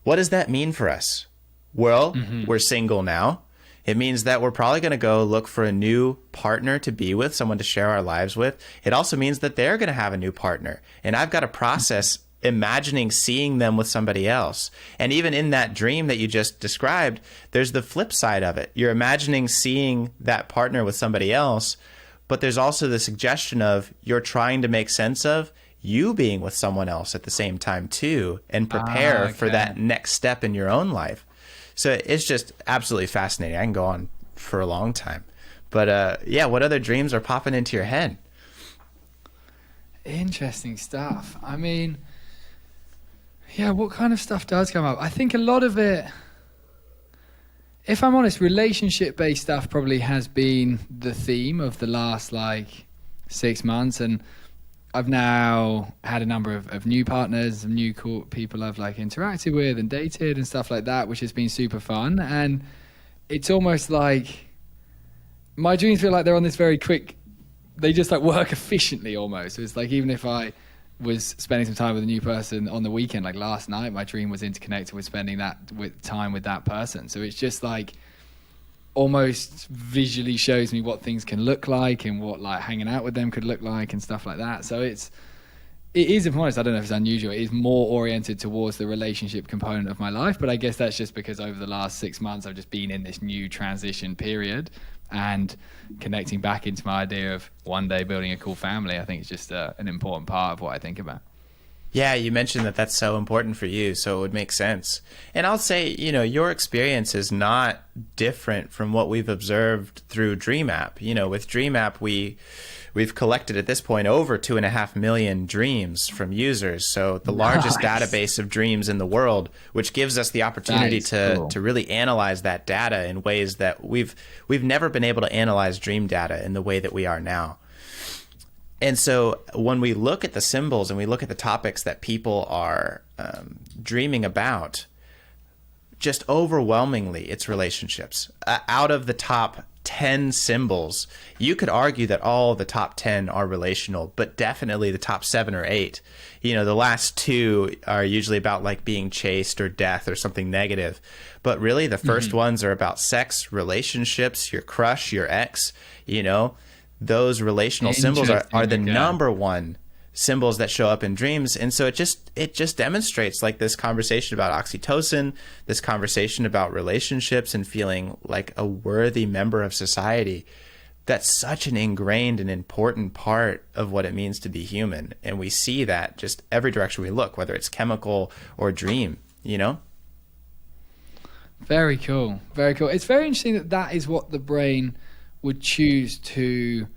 What does that mean for us? Well, we're single now. It means that we're probably going to go look for a new partner to be with, someone to share our lives with. It also means that they're going to have a new partner. And I've got to process imagining seeing them with somebody else. And even in that dream that you just described, there's the flip side of it. You're imagining seeing that partner with somebody else, but there's also the suggestion of you're trying to make sense of you being with someone else at the same time too, and prepare for that next step in your own life. So it's just absolutely fascinating. I can go on for a long time. But yeah, what other dreams are popping into your head? Interesting stuff. I mean, yeah, what kind of stuff does come up? I think a lot of it, if I'm honest, relationship-based stuff probably has been the theme of the last 6 months. And I've now had a number of new partners, new cool people I've interacted with and dated and stuff like that, which has been super fun. And it's almost like my dreams feel like they're on this very quick, they just work efficiently almost. So it's even if I was spending some time with a new person on the weekend, like last night, my dream was interconnected with spending time with that person. So it's just almost visually shows me what things can look like and what hanging out with them could look like and stuff like that. So it is, if I'm honest, I don't know if it's unusual, it is more oriented towards the relationship component of my life, but I guess that's just because over the last 6 months I've just been in this new transition period and connecting back into my idea of one day building a cool family. I think it's just an important part of what I think about. Yeah, you mentioned that that's so important for you, so it would make sense. And I'll say, your experience is not different from what we've observed through DreamApp. With DreamApp, we've collected at this point over 2.5 million dreams from users. So the largest database of dreams in the world, which gives us the opportunity to really analyze that data in ways that we've never been able to analyze dream data in the way that we are now. And so when we look at the symbols and we look at the topics that people are dreaming about, just overwhelmingly, it's relationships. Out of the top 10 symbols, you could argue that all the top 10 are relational, but definitely the top 7 or 8. The last 2 are usually about being chased or death or something negative. But really, the first ones are about sex, relationships, your crush, your ex, Those relational symbols are the number one symbols that show up in dreams. And so it just demonstrates this conversation about oxytocin, this conversation about relationships and feeling like a worthy member of society. That's such an ingrained and important part of what it means to be human. And we see that just every direction we look, whether it's chemical or dream, Very cool. Very cool. It's very interesting that is what the brain would choose to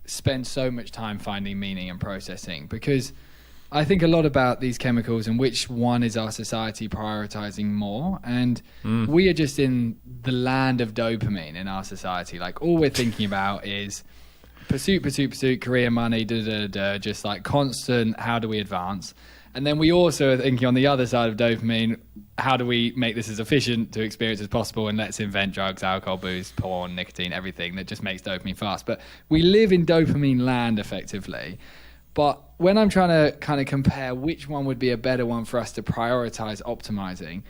spend so much time finding meaning and processing, because I think a lot about these chemicals and which one is our society prioritizing more. And we are just in the land of dopamine in our society. All we're thinking about is pursuit, career, money, just constant, how do we advance? And then we also are thinking on the other side of dopamine, how do we make this as efficient to experience as possible? And let's invent drugs, alcohol, booze, porn, nicotine, everything that just makes dopamine fast. But we live in dopamine land effectively. But when I'm trying to kind of compare which one would be a better one for us to prioritize optimizing,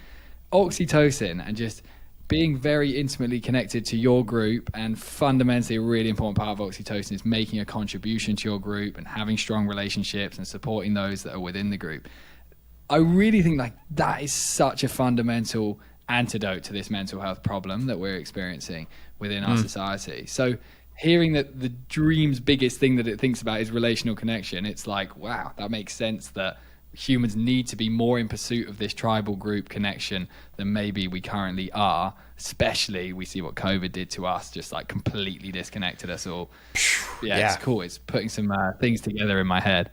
oxytocin and just being very intimately connected to your group, and fundamentally a really important part of oxytocin is making a contribution to your group and having strong relationships and supporting those that are within the group. I really think that is such a fundamental antidote to this mental health problem that we're experiencing within our society. So hearing that the dream's biggest thing that it thinks about is relational connection, it's like, wow, that makes sense that humans need to be more in pursuit of this tribal group connection than maybe we currently are. Especially we see what COVID did to us, just like completely disconnected us all. Yeah. It's cool. It's putting some things together in my head.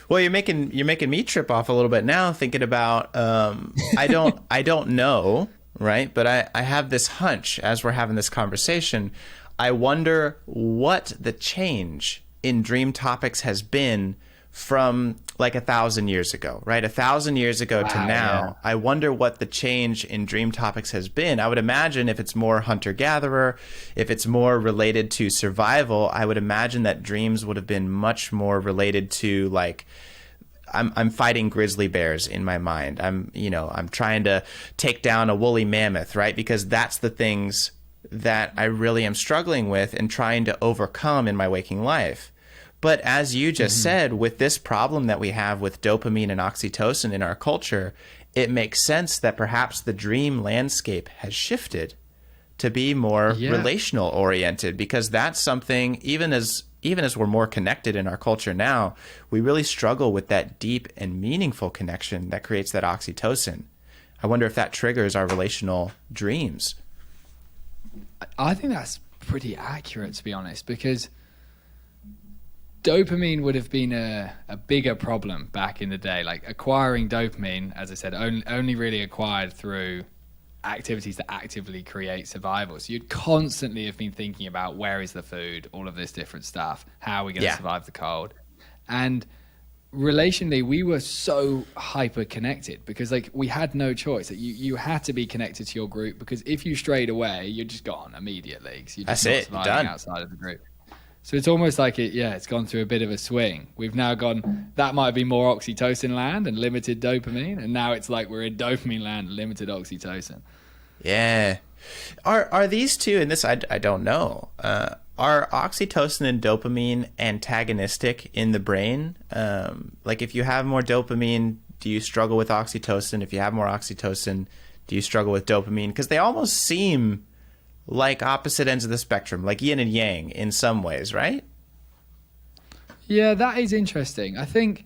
Well, you're making me trip off a little bit now, thinking about I don't know, right? But I have this hunch as we're having this conversation. I wonder what the change in dream topics has been from like 1,000 years ago, right? 1,000 years ago to now. Yeah. I wonder what the change in dream topics has been. I would imagine if it's more hunter-gatherer, if it's more related to survival, I would imagine that dreams would have been much more related to like, I'm fighting grizzly bears in my mind. I'm trying to take down a woolly mammoth, right? Because that's the things that I really am struggling with and trying to overcome in my waking life. But as you just said, with this problem that we have with dopamine and oxytocin in our culture, it makes sense that perhaps the dream landscape has shifted to be more relational oriented, because that's something, even as we're more connected in our culture now, we really struggle with that deep and meaningful connection that creates that oxytocin. I wonder if that triggers our relational dreams. I think that's pretty accurate, to be honest, because dopamine would have been a bigger problem back in the day. Like acquiring dopamine, as I said, only really acquired through activities that actively create survival. So you'd constantly have been thinking about where is the food, all of this different stuff, how are we going to survive the cold? And relationally, we were so hyper connected because like we had no choice. That you had to be connected to your group, because if you strayed away, you're just gone immediately. You're just not surviving outside of the group. So it's almost like it's gone through a bit of a swing. We've now gone, that might be more oxytocin land and limited dopamine, and now it's like we're in dopamine land, limited oxytocin. Yeah. Are these two, and this I don't know, are oxytocin and dopamine antagonistic in the brain? Like if you have more dopamine, do you struggle with oxytocin? If you have more oxytocin, do you struggle with dopamine? Because they almost seem like opposite ends of the spectrum, like yin and yang in some ways, right? Yeah, that is interesting. I think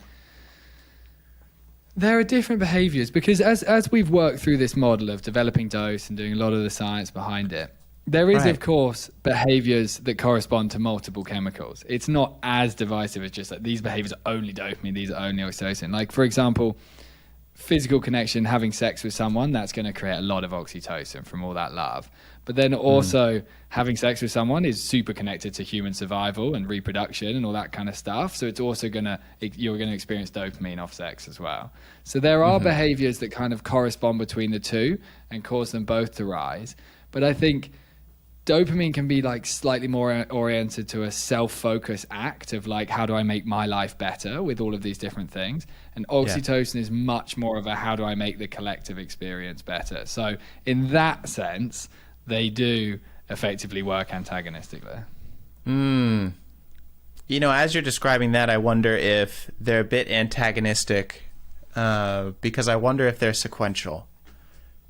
there are different behaviors, because as we've worked through this model of developing dose and doing a lot of the science behind it, there is, of course, behaviors that correspond to multiple chemicals. It's not as divisive as just like these behaviors are only dopamine, these are only oxytocin. Like, for example, physical connection, having sex with someone, that's going to create a lot of oxytocin from all that love. But then also having sex with someone is super connected to human survival and reproduction and all that kind of stuff. So it's also you're going to experience dopamine off sex as well. So there are behaviors that kind of correspond between the two and cause them both to rise. But I think dopamine can be like slightly more oriented to a self-focused act of like, how do I make my life better with all of these different things? And oxytocin is much more of a, how do I make the collective experience better? So in that sense, they do effectively work antagonistically. As you're describing that, I wonder if they're a bit antagonistic because I wonder if they're sequential,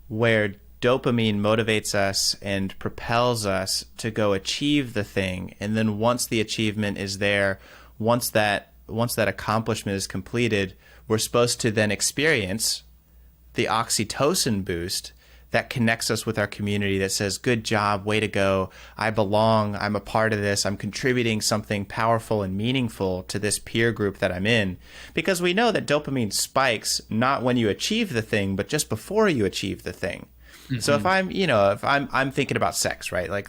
where dopamine motivates us and propels us to go achieve the thing. And then once the achievement is there, once that accomplishment is completed, we're supposed to then experience the oxytocin boost that connects us with our community, that says, good job, way to go, I belong, I'm a part of this, I'm contributing something powerful and meaningful to this peer group that I'm in. Because we know that dopamine spikes not when you achieve the thing, but just before you achieve the thing. So if I'm thinking about sex, right? Like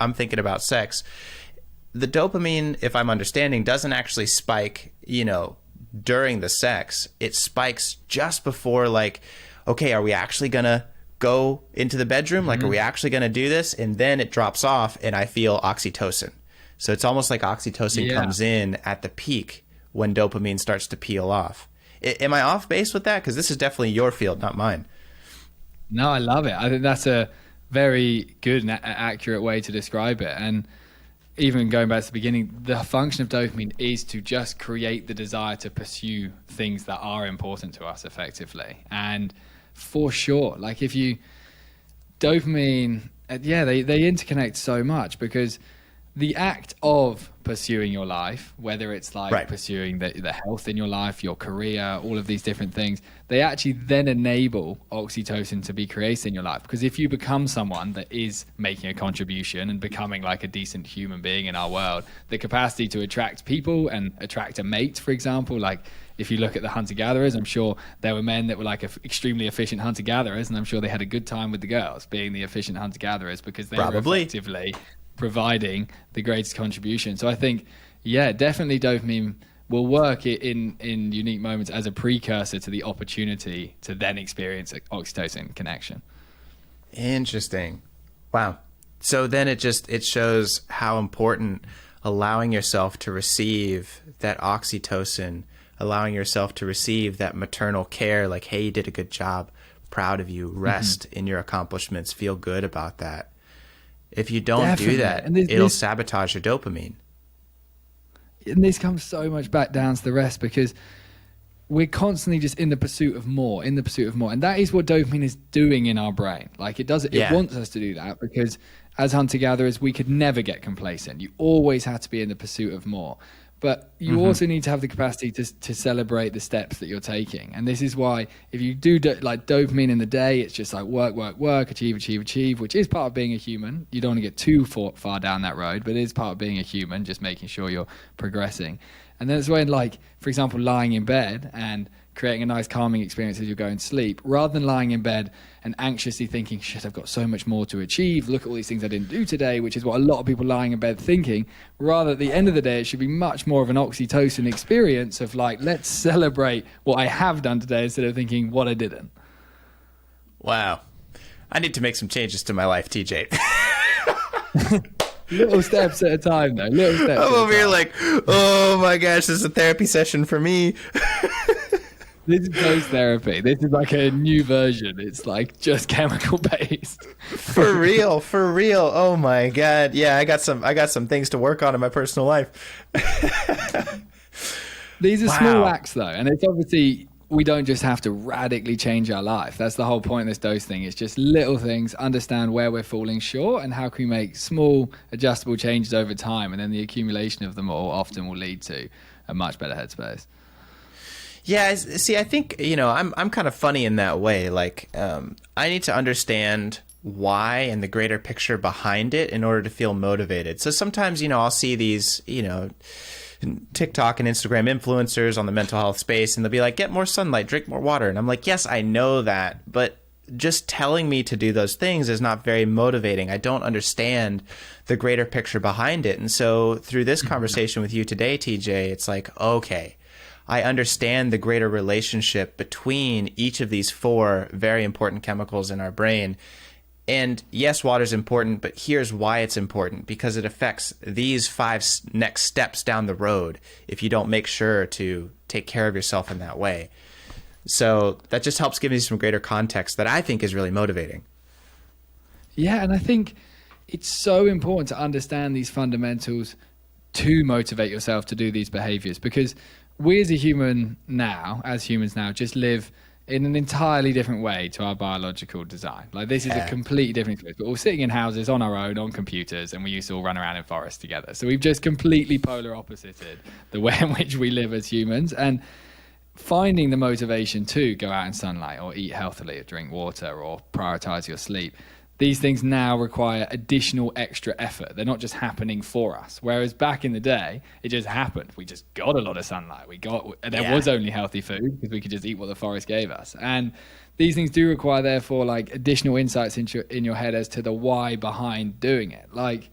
I'm thinking about sex, the dopamine, if I'm understanding, doesn't actually spike, during the sex. It spikes just before, like, okay, are we actually going to go into the bedroom? Like, are we actually going to do this? And then it drops off and I feel oxytocin. So it's almost like oxytocin comes in at the peak when dopamine starts to peel off. Am I off base with that? Because this is definitely your field, not mine. No, I love it. I think that's a very good and accurate way to describe it. And even going back to the beginning, the function of dopamine is to just create the desire to pursue things that are important to us effectively. And for sure, like if you dopamine, they interconnect so much, because the act of pursuing your life, whether it's like Right. pursuing the health in your life, your career, all of these different things, they actually then enable oxytocin to be created in your life. Because if you become someone that is making a contribution and becoming like a decent human being in our world, the capacity to attract people and attract a mate, for example, like if you look at the hunter-gatherers, I'm sure there were men that were like extremely efficient hunter-gatherers, and I'm sure they had a good time with the girls being the efficient hunter-gatherers because they were effectively providing the greatest contribution. So I think, yeah, definitely dopamine will work in unique moments as a precursor to the opportunity to then experience oxytocin connection. Interesting. Wow. So then it shows how important allowing yourself to receive that oxytocin, allowing yourself to receive that maternal care, like, hey, you did a good job, proud of you, rest in your accomplishments, feel good about that. If you don't do that, it'll sabotage your dopamine. And this comes so much back down to the rest, because we're constantly just in the pursuit of more. And that is what dopamine is doing in our brain. Like it wants us to do that, because as hunter-gatherers, we could never get complacent. You always have to be in the pursuit of more. But you also need to have the capacity to celebrate the steps that you're taking. And this is why if you do like dopamine in the day, it's just like work, achieve, which is part of being a human. You don't want to get too far down that road, but it is part of being a human, just making sure you're progressing. And then it's when, like, for example, lying in bed and creating a nice calming experience as you're going to sleep, rather than lying in bed and anxiously thinking, shit, I've got so much more to achieve. Look at all these things I didn't do today, which is what a lot of people lying in bed thinking. Rather, at the end of the day, it should be much more of an oxytocin experience of like, let's celebrate what I have done today instead of thinking what I didn't. Wow. I need to make some changes to my life, TJ. Little steps at a time, though. I'm over here like, oh my gosh, this is a therapy session for me. This is post therapy. This is like a new version. It's like just chemical based. For real. Oh my God. Yeah, I got some things to work on in my personal life. These are small acts though. And it's obviously, we don't just have to radically change our life. That's the whole point of this dose thing. It's just little things, understand where we're falling short and how can we make small adjustable changes over time. And then the accumulation of them all often will lead to a much better headspace. Yeah, see, I think, I'm kind of funny in that way. Like, I need to understand why and the greater picture behind it in order to feel motivated. So sometimes, I'll see these, TikTok and Instagram influencers on the mental health space, and they'll be like, get more sunlight, drink more water. And I'm like, yes, I know that, but just telling me to do those things is not very motivating. I don't understand the greater picture behind it. And so through this conversation with you today, TJ, it's like, okay, I understand the greater relationship between each of these four very important chemicals in our brain. And yes, water is important, but here's why it's important, because it affects these 5 next steps down the road if you don't make sure to take care of yourself in that way. So that just helps give me some greater context that I think is really motivating. Yeah, and I think it's so important to understand these fundamentals to motivate yourself to do these behaviors, because we as humans now just live in an entirely different way to our biological design. Like this is a completely different experience. But we're sitting in houses on our own, on computers, and we used to all run around in forests together. So we've just completely polar opposited the way in which we live as humans. And finding the motivation to go out in sunlight or eat healthily or drink water or prioritize your sleep, these things now require additional extra effort. They're not just happening for us. Whereas back in the day, it just happened. We just got a lot of sunlight. There was only healthy food because we could just eat what the forest gave us. And these things do require, therefore, like additional insights in your head as to the why behind doing it. Like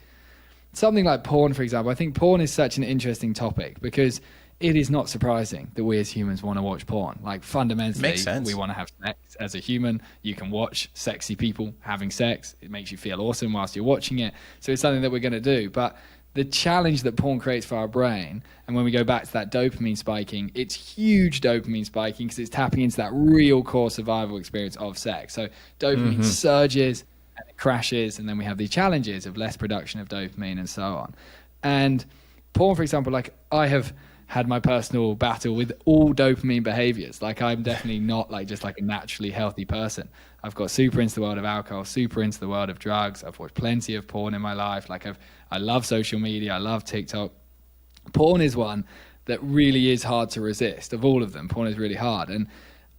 something like porn, for example. I think porn is such an interesting topic because it is not surprising that we as humans want to watch porn. Like fundamentally, we want to have sex as a human. You can watch sexy people having sex. It makes you feel awesome whilst you're watching it. So it's something that we're going to do. But the challenge that porn creates for our brain, and when we go back to that dopamine spiking, it's huge dopamine spiking because it's tapping into that real core survival experience of sex. So dopamine surges and it crashes, and then we have these challenges of less production of dopamine and so on. And porn, for example, like I have had my personal battle with all dopamine behaviors. Like, I'm definitely not like just like a naturally healthy person. I've got super into the world of alcohol, super into the world of drugs. I've watched plenty of porn in my life. Like, I love social media. I love TikTok. Porn is one that really is hard to resist. Of all of them, porn is really hard. And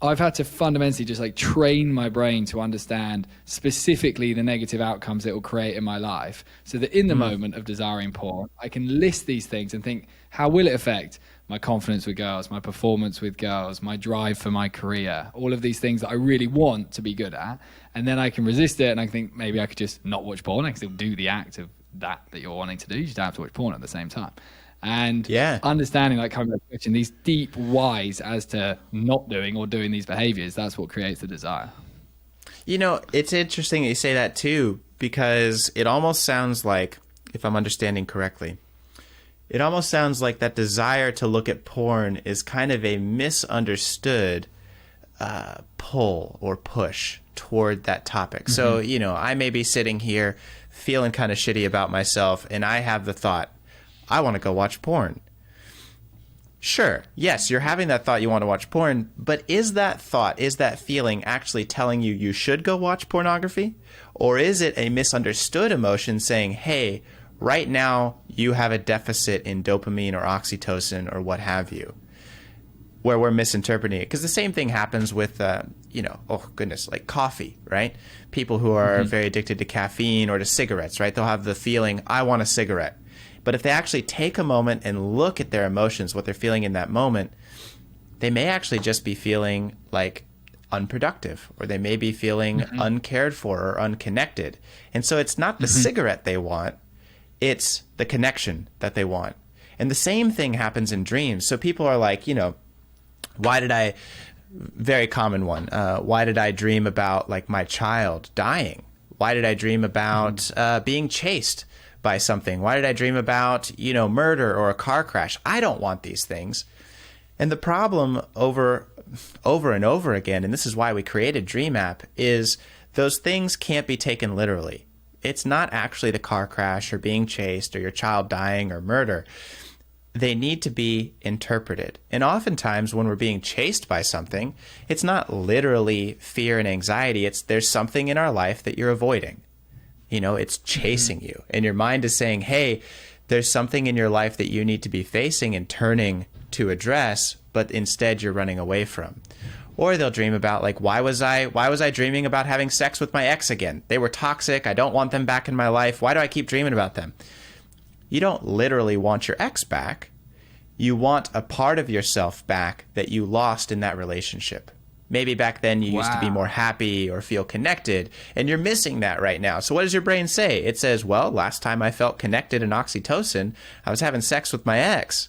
I've had to fundamentally just like train my brain to understand specifically the negative outcomes it will create in my life, so that in the moment of desiring porn, I can list these things and think, how will it affect my confidence with girls, my performance with girls, my drive for my career, all of these things that I really want to be good at. And then I can resist it, and I think maybe I could just not watch porn. I can still do the act of that you're wanting to do. You just don't have to watch porn at the same time. And understanding, like, coming back to the question, these deep whys as to not doing or doing these behaviors, that's what creates the desire. You know, it's interesting that you say that too, because it almost sounds like, if I'm understanding correctly, it almost sounds like that desire to look at porn is kind of a misunderstood pull or push toward that topic. Mm-hmm. So, you know, I may be sitting here feeling kind of shitty about myself, and I have the thought, I want to go watch porn. Sure, yes, you're having that thought you want to watch porn, but is that thought, is that feeling actually telling you you should go watch pornography? Or is it a misunderstood emotion saying, hey, right now you have a deficit in dopamine or oxytocin or what have you, where we're misinterpreting it? Because the same thing happens with, like coffee, right? People who are very addicted to caffeine or to cigarettes, right? They'll have the feeling, I want a cigarette. But if they actually take a moment and look at their emotions, what they're feeling in that moment, they may actually just be feeling like unproductive, or they may be feeling uncared for or unconnected. And so it's not the cigarette they want, it's the connection that they want. And the same thing happens in dreams. So people are like, very common one, why did I dream about like my child dying? Why did I dream about being chased by something? Why did I dream about, murder or a car crash? I don't want these things. And the problem over and over again, and this is why we created DreamApp, is those things can't be taken literally. It's not actually the car crash or being chased or your child dying or murder. They need to be interpreted. And oftentimes when we're being chased by something, it's not literally fear and anxiety. It's there's something in our life that you're avoiding. It's chasing you. And your mind is saying, hey, there's something in your life that you need to be facing and turning to address, but instead you're running away from. Or they'll dream about, like, why was I dreaming about having sex with my ex again? They were toxic. I don't want them back in my life. Why do I keep dreaming about them? You don't literally want your ex back. You want a part of yourself back that you lost in that relationship. Maybe back then you used to be more happy or feel connected, and you're missing that right now. So what does your brain say? It says, well, last time I felt connected and oxytocin, I was having sex with my ex.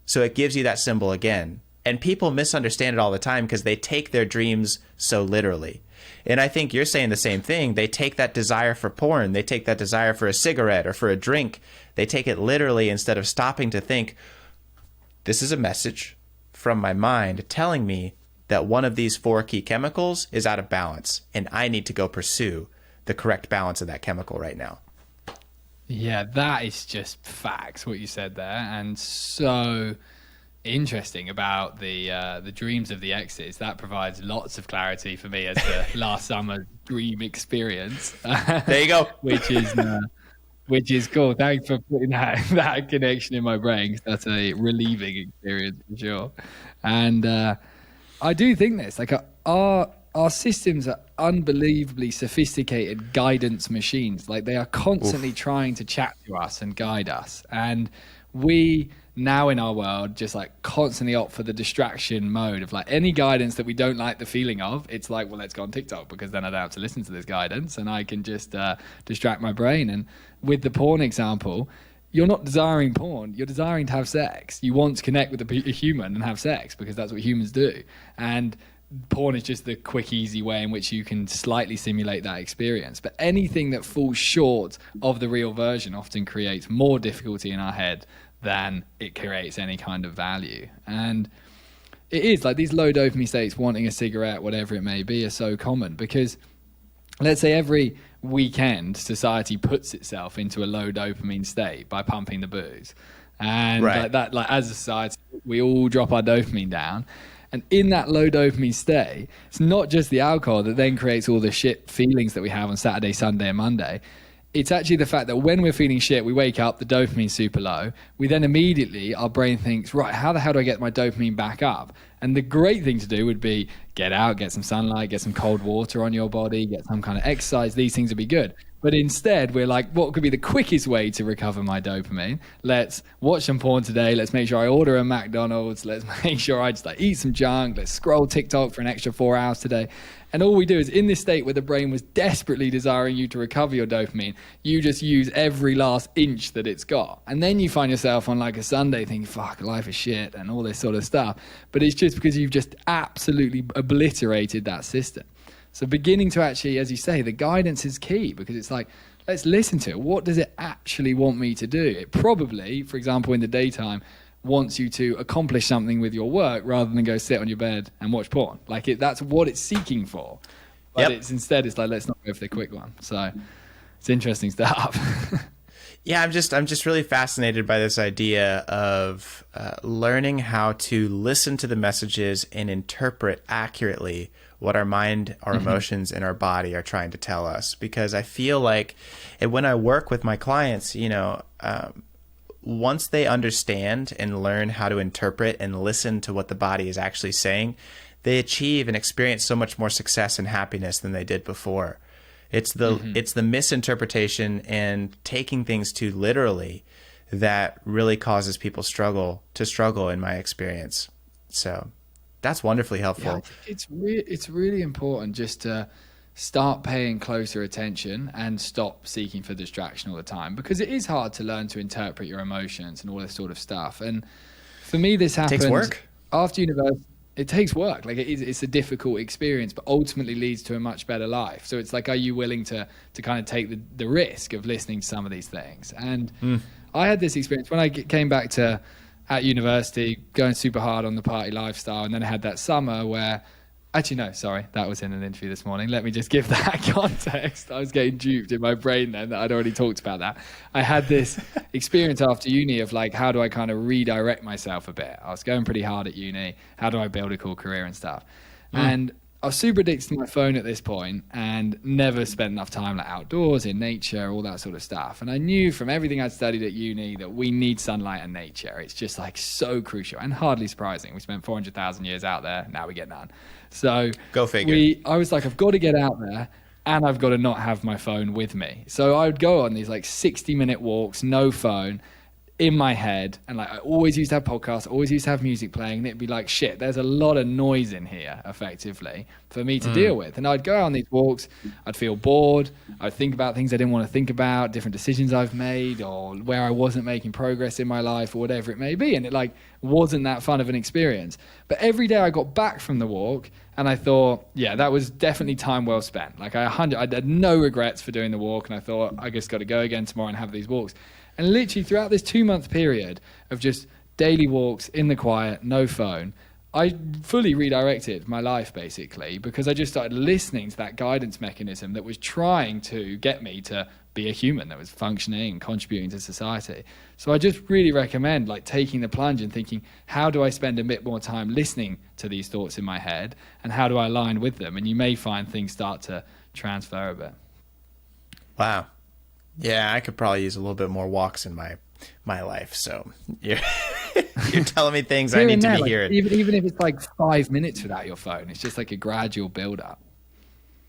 So it gives you that symbol again. And people misunderstand it all the time because they take their dreams so literally. And I think you're saying the same thing. They take that desire for porn, they take that desire for a cigarette or for a drink, they take it literally instead of stopping to think, this is a message from my mind telling me that one of these 4 key chemicals is out of balance, and I need to go pursue the correct balance of that chemical right now. Yeah, that is just facts, what you said there, and so interesting about the dreams of the exes. That provides lots of clarity for me as the last summer dream experience. There you go. Which is cool. Thanks for putting that connection in my brain, 'cause that's a relieving experience for sure. And I do think this, like, our systems are unbelievably sophisticated guidance machines. Like, they are constantly trying to chat to us and guide us. And we now in our world just like constantly opt for the distraction mode of like any guidance that we don't like the feeling of. It's like, well, let's go on TikTok because then I don't have to listen to this guidance and I can just distract my brain. And with the porn example, you're not desiring porn, you're desiring to have sex. You want to connect with a human and have sex because that's what humans do. And porn is just the quick, easy way in which you can slightly simulate that experience. But anything that falls short of the real version often creates more difficulty in our head than it creates any kind of value. And it is like these low dopamine states, wanting a cigarette, whatever it may be, are so common because let's say every weekend society puts itself into a low dopamine state by pumping the booze. And Right. like that, like as a society, we all drop our dopamine down. And in that low dopamine state, it's not just the alcohol that then creates all the shit feelings that we have on Saturday, Sunday, and Monday. It's actually the fact that when we're feeling shit, we wake up, the dopamine's super low. We then immediately, our brain thinks, right, how the hell do I get my dopamine back up? And the great thing to do would be get out, get some sunlight, get some cold water on your body, get some kind of exercise. These things would be good. But instead, we're like, what could be the quickest way to recover my dopamine? Let's watch some porn today. Let's make sure I order a McDonald's. Let's make sure I just like eat some junk. Let's scroll TikTok for an extra 4 hours today. And all we do is in this state where the brain was desperately desiring you to recover your dopamine, you just use every last inch that it's got. And then you find yourself on like a Sunday thinking, fuck, life is shit and all this sort of stuff. But it's just because you've just absolutely obliterated that system. So beginning to actually, as you say, the guidance is key, because it's like, let's listen to it. What does it actually want me to do? It probably, for example, in the daytime, wants you to accomplish something with your work rather than go sit on your bed and watch porn. Like that's what it's seeking for. But it's like, let's not go for the quick one. So it's interesting stuff. Yeah, I'm just really fascinated by this idea of learning how to listen to the messages and interpret accurately what our mind, our emotions, and our body are trying to tell us. Because I feel like when I work with my clients, once they understand and learn how to interpret and listen to what the body is actually saying, they achieve and experience so much more success and happiness than they did before. It's the misinterpretation and taking things too literally that really causes people to struggle in my experience. So that's wonderfully helpful. Yeah, it's really important just to start paying closer attention and stop seeking for distraction all the time, because it is hard to learn to interpret your emotions and all this sort of stuff. And for me, this happened Takes work. After university. It takes work. Like it's a difficult experience, but ultimately leads to a much better life. So it's like, are you willing to kind of take the risk of listening to some of these things? And I had this experience when I came back at university, going super hard on the party lifestyle. And then I had that summer where, actually, no, sorry, that was in an interview this morning. Let me just give that context. I was getting duped in my brain then that I'd already talked about that. I had this experience after uni of like, how do I kind of redirect myself a bit? I was going pretty hard at uni. How do I build a cool career and stuff? And I was super addicted to my phone at this point and never spent enough time like outdoors, in nature, all that sort of stuff. And I knew from everything I'd studied at uni that we need sunlight and nature. It's just like so crucial and hardly surprising. We spent 400,000 years out there. Now we get none. So go figure. I was like, I've got to get out there and I've got to not have my phone with me. So I would go on these like 60-minute walks, no phone, in my head, and like I always used to have podcasts, always used to have music playing, and it'd be like, shit, there's a lot of noise in here effectively for me to deal with. And I'd go out on these walks, I'd feel bored, I'd think about things I didn't want to think about, different decisions I've made, or where I wasn't making progress in my life, or whatever it may be, and it like wasn't that fun of an experience. But every day I got back from the walk and I thought, yeah, that was definitely time well spent. Like I had no regrets for doing the walk, and I thought, I just got to go again tomorrow and have these walks. And literally throughout this 2-month period of just daily walks in the quiet, no phone, I fully redirected my life basically, because I just started listening to that guidance mechanism that was trying to get me to be a human that was functioning and contributing to society. So I just really recommend like taking the plunge and thinking, how do I spend a bit more time listening to these thoughts in my head, and how do I align with them? And you may find things start to transfer a bit. Wow. Yeah, I could probably use a little bit more walks in my life. So you're telling me things I need to be hearing. Even if it's like 5 minutes without your phone, it's just like a gradual build up.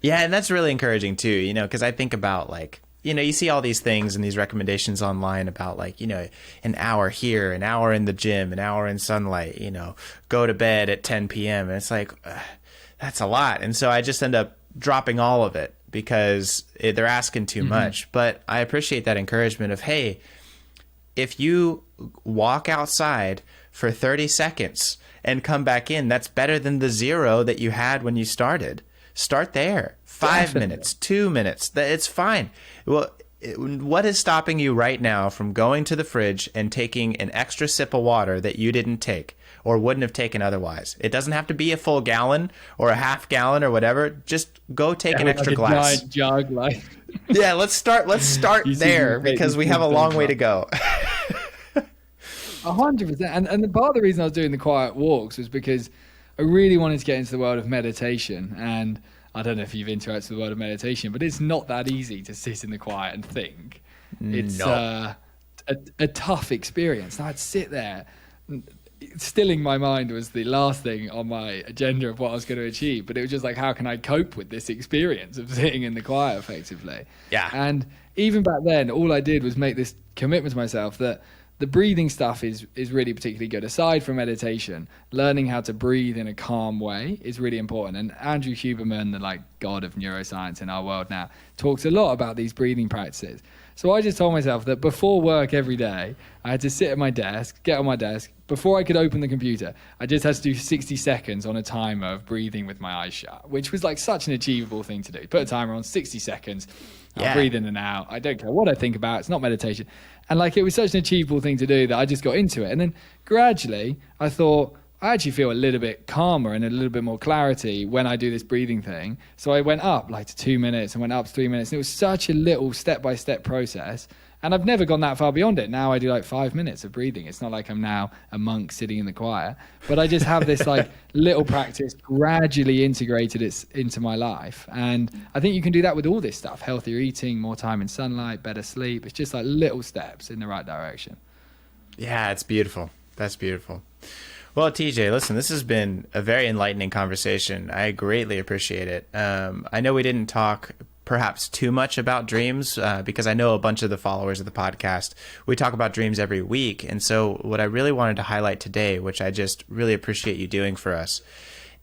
Yeah, and that's really encouraging too, because I think about like, you see all these things and these recommendations online about like, an hour here, an hour in the gym, an hour in sunlight, go to bed at 10 p.m. And it's like, that's a lot. And so I just end up dropping all of it, because they're asking too much. But I appreciate that encouragement of, hey, if you walk outside for 30 seconds and come back in, that's better than the 0 that you had when you started. Start there. 5 minutes, 2 minutes. It's fine. Well, what is stopping you right now from going to the fridge and taking an extra sip of water that you didn't take or wouldn't have taken otherwise? It doesn't have to be a full gallon or a half gallon or whatever. Just go take an extra glass. Giant jug, like. Yeah, let's start there, because we have a long way to go. 100%. And the part of the reason I was doing the quiet walks was because I really wanted to get into the world of meditation. And I don't know if you've interacted with the world of meditation, but it's not that easy to sit in the quiet and think. It's a tough experience. And I'd sit there. Stilling my mind was the last thing on my agenda of what I was going to achieve. But it was just like, how can I cope with this experience of sitting in the quiet effectively? Yeah. And even back then, all I did was make this commitment to myself that the breathing stuff is really particularly good. Aside from meditation, learning how to breathe in a calm way is really important. And Andrew Huberman, the god of neuroscience in our world now, talks a lot about these breathing practices. So I just told myself that before work every day, I had to sit at my desk, get on my desk. Before I could open the computer, I just had to do 60 seconds on a timer of breathing with my eyes shut, which was such an achievable thing to do. Put a timer on, 60 seconds, I'll breathe in and out. I don't care what I think about. It's not meditation. And it was such an achievable thing to do that I just got into it. And then gradually I thought, I actually feel a little bit calmer and a little bit more clarity when I do this breathing thing. So I went up to 2 minutes and went up to 3 minutes. And it was such a little step-by-step process. And I've never gone that far beyond it. Now I do 5 minutes of breathing. It's not like I'm now a monk sitting in the choir. But I just have this little practice gradually integrated into my life. And I think you can do that with all this stuff. Healthier eating, more time in sunlight, better sleep. It's just little steps in the right direction. Yeah, it's beautiful. That's beautiful. Well, TJ, listen, this has been a very enlightening conversation. I greatly appreciate it. I know we didn't talk perhaps too much about dreams because I know a bunch of the followers of the podcast, we talk about dreams every week. And so what I really wanted to highlight today, which I just really appreciate you doing for us,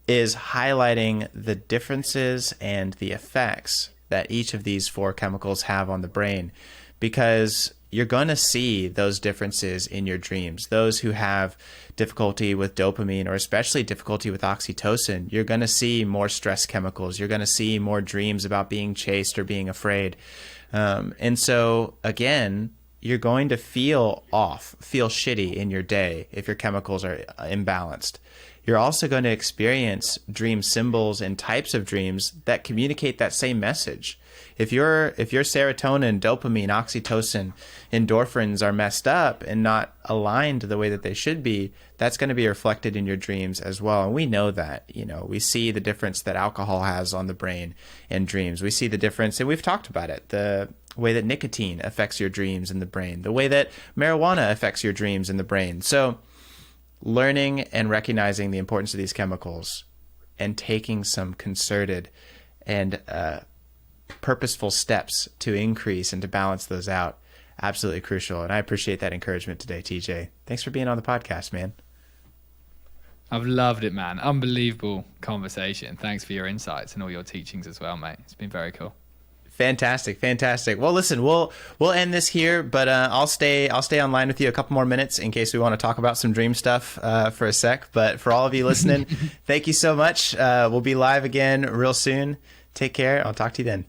is highlighting the differences and the effects that each of these 4 chemicals have on the brain, because you're going to see those differences in your dreams. Those who have difficulty with dopamine, or especially difficulty with oxytocin, you're going to see more stress chemicals. You're going to see more dreams about being chased or being afraid. And so, again, you're going to feel off, feel shitty in your day if your chemicals are imbalanced. You're also going to experience dream symbols and types of dreams that communicate that same message. If your serotonin, dopamine, oxytocin, endorphins are messed up and not aligned the way that they should be, that's going to be reflected in your dreams as well. And we know that, we see the difference that alcohol has on the brain and dreams. We see the difference, and we've talked about it, the way that nicotine affects your dreams in the brain, the way that marijuana affects your dreams in the brain. So learning and recognizing the importance of these chemicals and taking some concerted and purposeful steps to increase and to balance those out, absolutely crucial. And I appreciate that encouragement today, TJ. Thanks for being on the podcast, man. I've loved it, man. Unbelievable conversation. Thanks for your insights and all your teachings as well, mate. It's been very cool. Fantastic. Well, listen, we'll end this here, but I'll stay online with you a couple more minutes in case we want to talk about some dream stuff for a sec. But for all of you listening, thank you so much. We'll be live again real soon. Take care. I'll talk to you then.